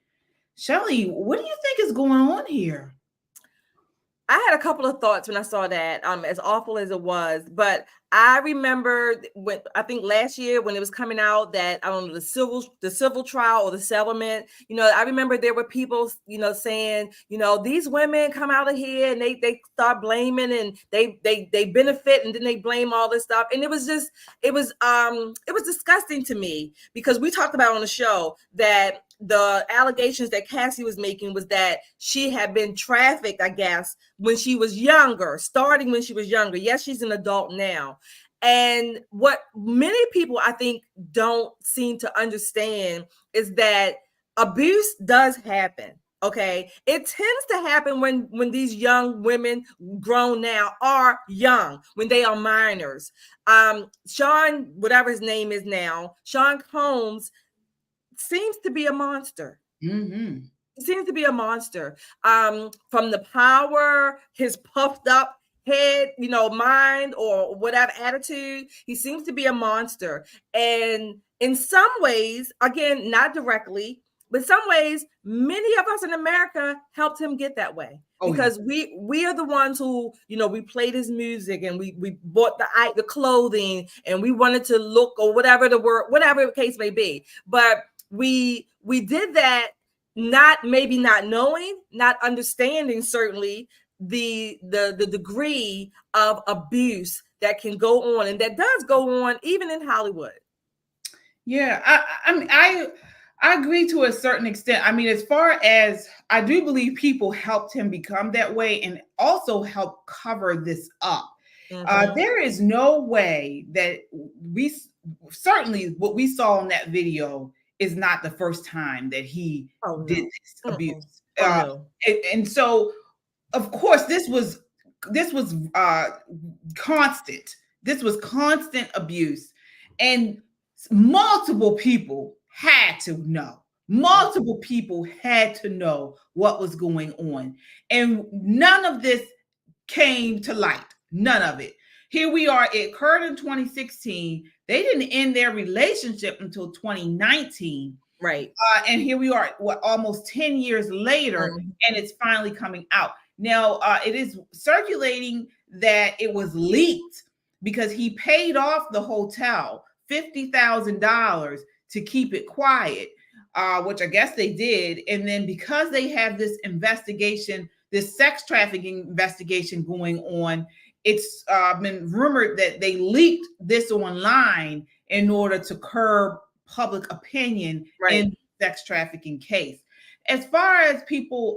Shelly, what do you think is going on here? I had a couple of thoughts when I saw that, as awful as it was, but I remember when I think last year when it was coming out that I don't know the civil trial or the settlement. I remember there were people saying these women come out of here and they start blaming and they benefit and then they blame all this stuff, and it was disgusting to me because we talked about on the show that the allegations that Cassie was making was that she had been trafficked, I guess, when she was younger, starting when she was younger. Yes, she's an adult now. And what many people, I think, don't seem to understand is that abuse does happen. Okay. It tends to happen when these young women, grown now, are young, when they are minors. Sean, whatever his name is now, Sean Combs, seems to be a monster. Mm-hmm. He seems to be a monster. From the power, his puffed up head, mind or whatever attitude, he seems to be a monster. And in some ways, again, not directly, but some ways, many of us in America helped him get that way. Because we are the ones who, we played his music and we bought the clothing and we wanted to look or whatever the case may be. But we did that not knowing, not understanding certainly the degree of abuse that can go on and that does go on even in Hollywood. Yeah, I agree to a certain extent. I mean, as far as I do believe people helped him become that way and also help cover this up. Mm-hmm. There is no way that certainly what we saw in that video is not the first time that he did this abuse. And so, of course, this was constant. This was constant abuse, and multiple people had to know. Multiple people had to know what was going on, and none of this came to light. None of it. Here we are. It occurred in 2016. They didn't end their relationship until 2019. Right. And here we are, almost 10 years later, and it's finally coming out. Now, it is circulating that it was leaked because he paid off the hotel $50,000 to keep it quiet, which I guess they did. And then because they have this investigation, this sex trafficking investigation going on, it's been rumored that they leaked this online in order to curb public opinion in the sex trafficking case. As far as people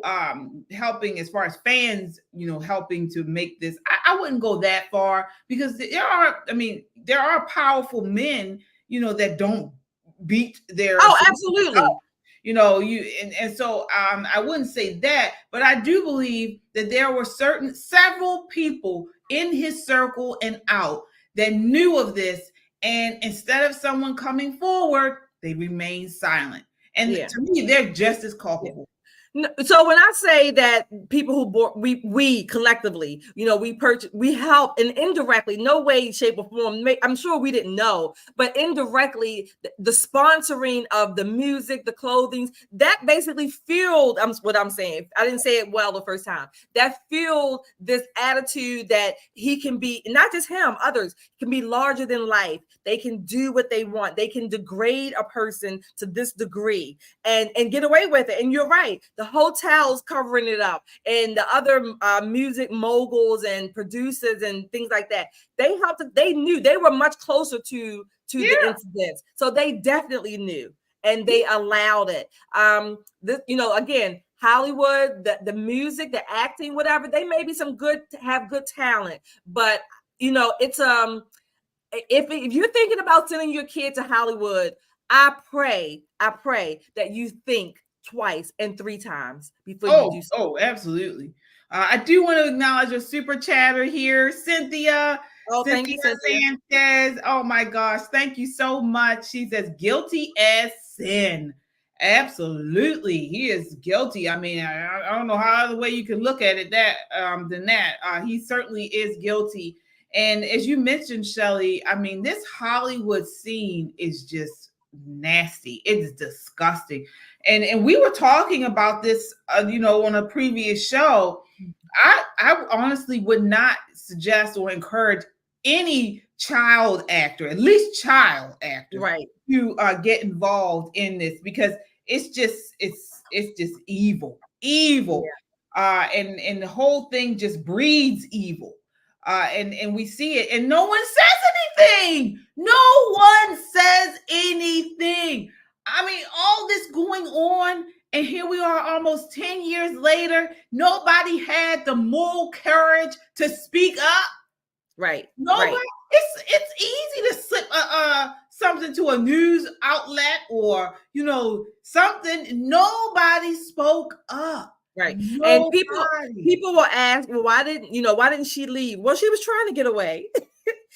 helping, as far as fans, helping to make this, I wouldn't go that far because there are powerful men, that don't beat their. Oh, absolutely. So I wouldn't say that, but I do believe that there were several people in his circle and out that knew of this, and instead of someone coming forward, they remained silent. And to me, they're just as culpable. So when I say that people who bought, we collectively, we purchase, we help, and indirectly, no way, shape, or form. I'm sure we didn't know, but indirectly, the sponsoring of the music, the clothing, that basically fueled. What I'm saying. I didn't say it well the first time. That fueled this attitude that he can be, not just him, others can be larger than life. They can do what they want. They can degrade a person to this degree and get away with it. And you're right. The hotels covering it up, and the other music moguls and producers and things like that. They helped. They knew. They were much closer to the incidents, so they definitely knew, and they allowed it. Again, Hollywood, the music, the acting, whatever. They may be have good talent, but it's if you're thinking about sending your kid to Hollywood, I pray that you think twice and 3 times before you do so. Oh, absolutely. I do want to acknowledge a super chatter here, Cynthia. Thank you, Cynthia. Sanchez. Oh my gosh, thank you so much. She says guilty as sin. Absolutely, he is guilty. I mean, I don't know how other way you can look at it than that. He certainly is guilty. And as you mentioned, Shelley, I mean, this Hollywood scene is just nasty. It's disgusting. And we were talking about this, on a previous show. I honestly would not suggest or encourage any child actor, at least child actor, right, to get involved in this, because it's just evil. Yeah. And the whole thing just breeds evil. And we see it, and no one says anything. No one says anything. I mean, all this going on, and here we are almost 10 years later. Nobody had the moral courage to speak up. Right. Nobody. Right. It's easy to slip something to a news outlet or something. Nobody spoke up. Right. Nobody. And people will ask, well, why didn't she leave? Well, she was trying to get away.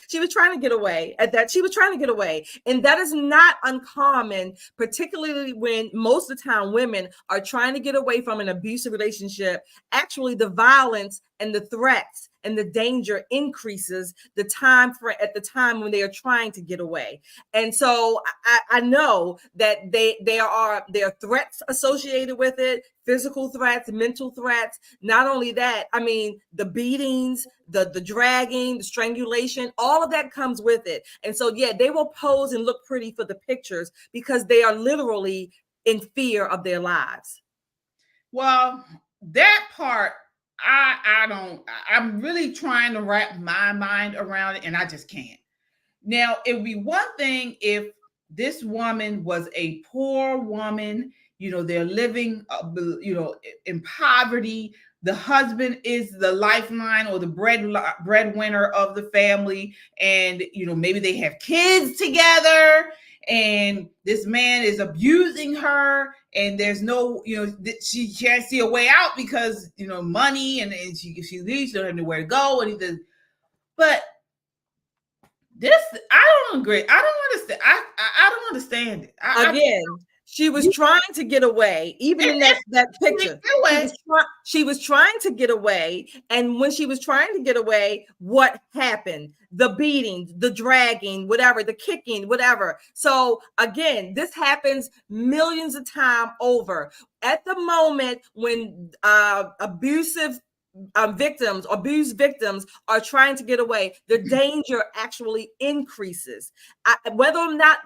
She was trying to get away at that. She was trying to get away. And that is not uncommon, particularly when most of the time women are trying to get away from an abusive relationship. Actually, the violence and the threats and the danger increases at the time when they are trying to get away. And so I know that there are threats associated with it, physical threats, mental threats. Not only that, I mean, the beatings, the dragging, the strangulation, all of that comes with it. And so, yeah, they will pose and look pretty for the pictures because they are literally in fear of their lives. Well, that part, I'm really trying to wrap my mind around it, and I just can't. Now, it would be one thing if this woman was a poor woman, they're living, in poverty. The husband is the lifeline or the breadwinner of the family. And, maybe they have kids together, and this man is abusing her, and there's no, she can't see a way out because, money, and she leaves, she don't have nowhere to go. But this, I don't agree. I don't understand. I don't understand it. She was trying to get away, even in that picture. She was trying to get away. And when she was trying to get away, what happened? The beating, the dragging, whatever, the kicking, whatever. So again, this happens millions of times over. At the moment when abused victims are trying to get away, the danger actually increases. Whether or not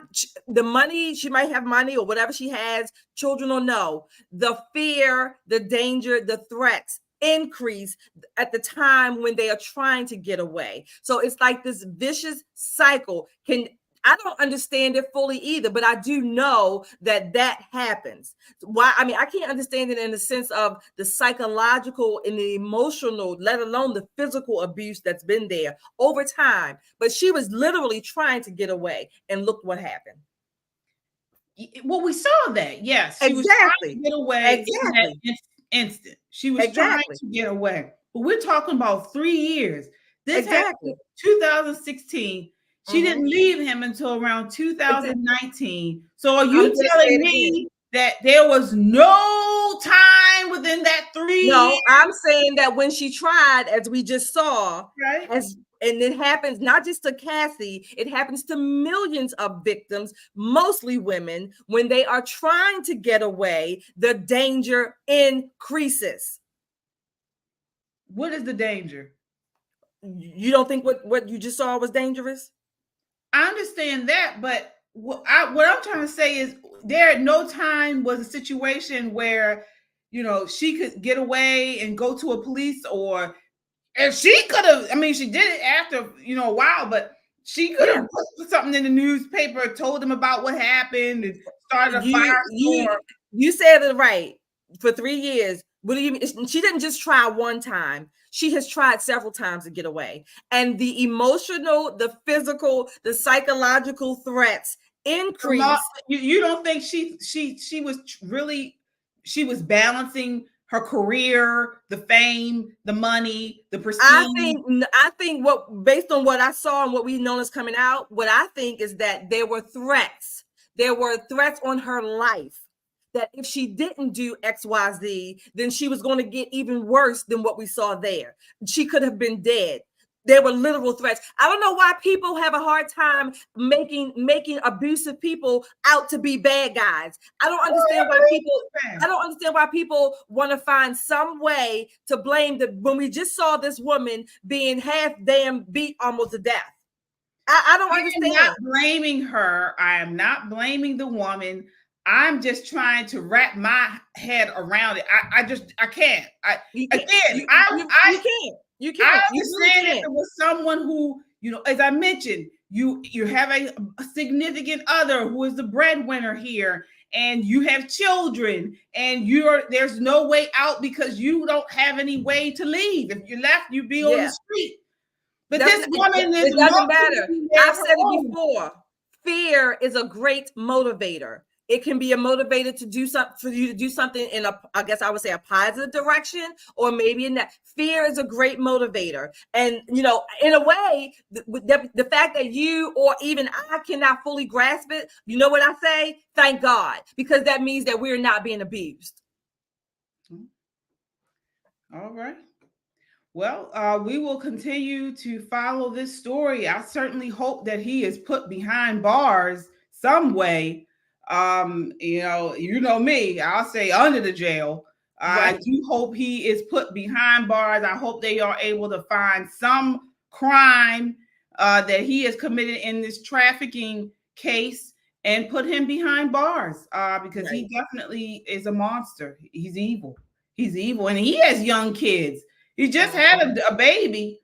the money, she might have money or whatever she has, children or no, the fear, the danger, the threats increase at the time when they are trying to get away. So it's like this vicious cycle. I don't understand it fully either, but I do know that happens. Why? I mean, I can't understand it in the sense of the psychological and the emotional, let alone the physical abuse that's been there over time. But she was literally trying to get away, and look what happened. Well, we saw that. Yes, she was trying to get away in that instant. She was trying to get away. But we're talking about 3 years. This happened in 2016. She didn't leave him until around 2019. So are you telling me that there was no time saying within that 3 No, years. I'm saying that when she tried, as we just saw, Right. And it happens not just to Cassie, it happens to millions of victims, mostly women. When they are trying to get away, the danger increases. What is the danger? You don't think what you just saw was dangerous? I understand that, but what I'm trying to say is there at no time was a situation where, you know, she could get away and go to a police, or if she could have, I mean, she did it after, you know, a while, but she could have put something in the newspaper, told them about what happened, and started a firestorm. You said it right. For 3 years. What do you mean? She didn't just try one time. She has tried several times to get away. And the emotional, the physical, the psychological threats increase. You don't think she was really, she was balancing her career, the fame, the money, the prestige? I think what, based on what I saw and what we know is coming out, what I think is that there were threats. There were threats on her life, that if she didn't do XYZ, then she was going to get even worse than what we saw there. She could have been dead. There were literal threats. I don't know why people have a hard time making abusive people out to be bad guys. I don't understand why people want to find some way to blame when we just saw this woman being half damn beat almost to death. I don't understand. I'm not blaming her. I am not blaming the woman. I'm just trying to wrap my head around it. I can't. You can't. I understand if it was someone who, you know, as I mentioned, you have a significant other who is the breadwinner here, and you have children, and there's no way out because you don't have any way to leave. If you left, you'd be on the street. But this woman is. It doesn't matter. I've said it before. Fear is a great motivator. It can be a motivator to do something, for you to do something in I guess I would say a positive direction, or maybe in that. Fear is a great motivator. And, you know, in a way, the fact that you or even I cannot fully grasp it, you know what I say? Thank God, because that means that we're not being abused. All right. Well, we will continue to follow this story. I certainly hope that he is put behind bars some way. You know me, I'll say under the jail. Right. I do hope he is put behind bars. I hope they are able to find some crime that he has committed in this trafficking case and put him behind bars because he definitely is a monster. He's evil. He's evil. And he has young kids. He just had a baby.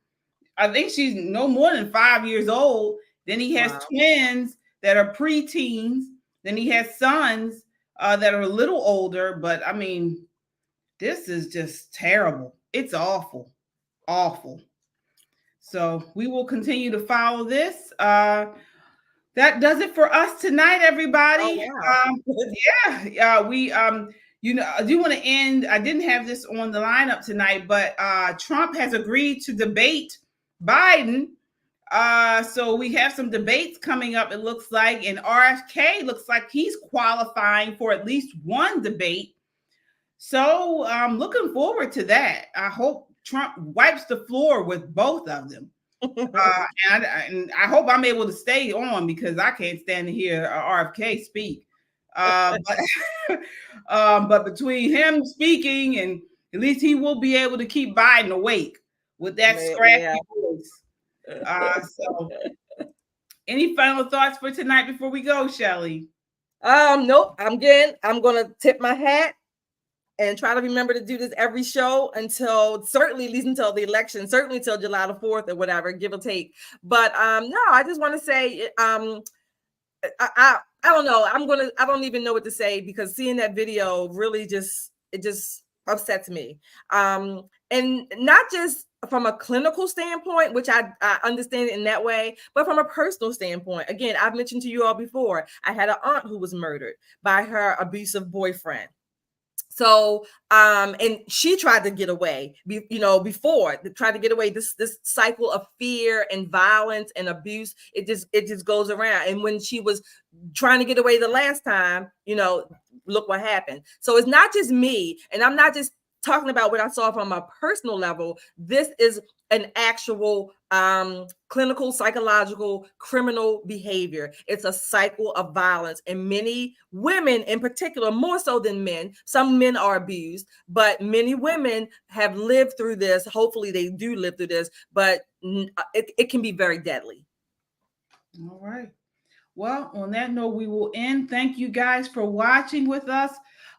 I think she's no more than 5 years old. Then he has twins that are preteens. Then he has sons that are a little older, but I mean, this is just terrible. It's awful, awful. So we will continue to follow this. That does it for us tonight, everybody. We I do want to end. I didn't have this on the lineup tonight, but Trump has agreed to debate Biden. So we have some debates coming up, it looks like, and RFK looks like he's qualifying for at least one debate. So I'm looking forward to that. I hope Trump wipes the floor with both of them. And I hope I'm able to stay on because I can't stand to hear RFK speak. But between him speaking, and at least he will be able to keep Biden awake with that scrappy voice. So any final thoughts for tonight before we go, Shelley? Nope. I'm gonna tip my hat and try to remember to do this every show certainly at least until the election, certainly till July the 4th or whatever, give or take. But no, I just want to say I don't know. I don't even know what to say because seeing that video really just upsets me. And not just from a clinical standpoint, which I understand in that way, but from a personal standpoint. Again, I've mentioned to you all before, I had an aunt who was murdered by her abusive boyfriend. So, and she tried to get away, before tried to get away. This cycle of fear and violence and abuse, it just goes around. And when she was trying to get away the last time, look what happened. So it's not just me, and I'm not just talking about what I saw from a personal level. This is an actual clinical, psychological, criminal behavior. It's a cycle of violence, and many women in particular, more so than men. Some men are abused, but many women have lived through this. Hopefully they do live through this, but it can be very deadly. All right. Well, on that note, we will end. Thank you guys for watching with us.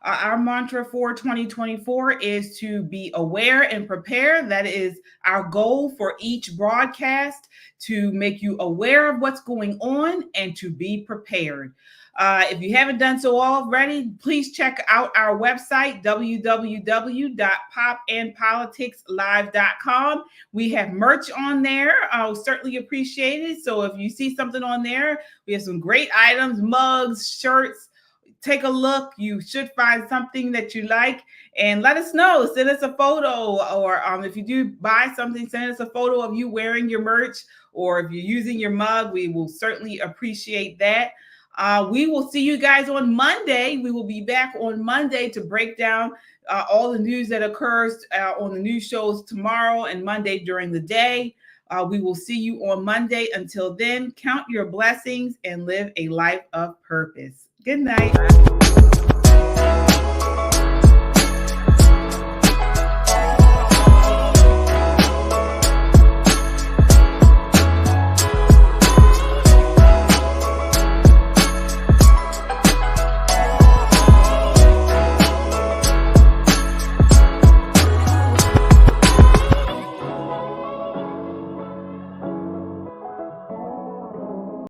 Our mantra for 2024 is to be aware and prepare. That is our goal for each broadcast, to make you aware of what's going on and to be prepared. If you haven't done so already, please check out our website, www.popandpoliticslive.com. We have merch on there. I'll certainly appreciate it. So if you see something on there, we have some great items, mugs, shirts. Take a look. You should find something that you like, and let us know. Send us a photo, or if you do buy something, send us a photo of you wearing your merch, or if you're using your mug. We will certainly appreciate that. We will see you guys on Monday. We will be back on Monday to break down all the news that occurs on the news shows tomorrow and Monday during the day. We will see you on Monday. Until then, count your blessings and live a life of purpose. Good night.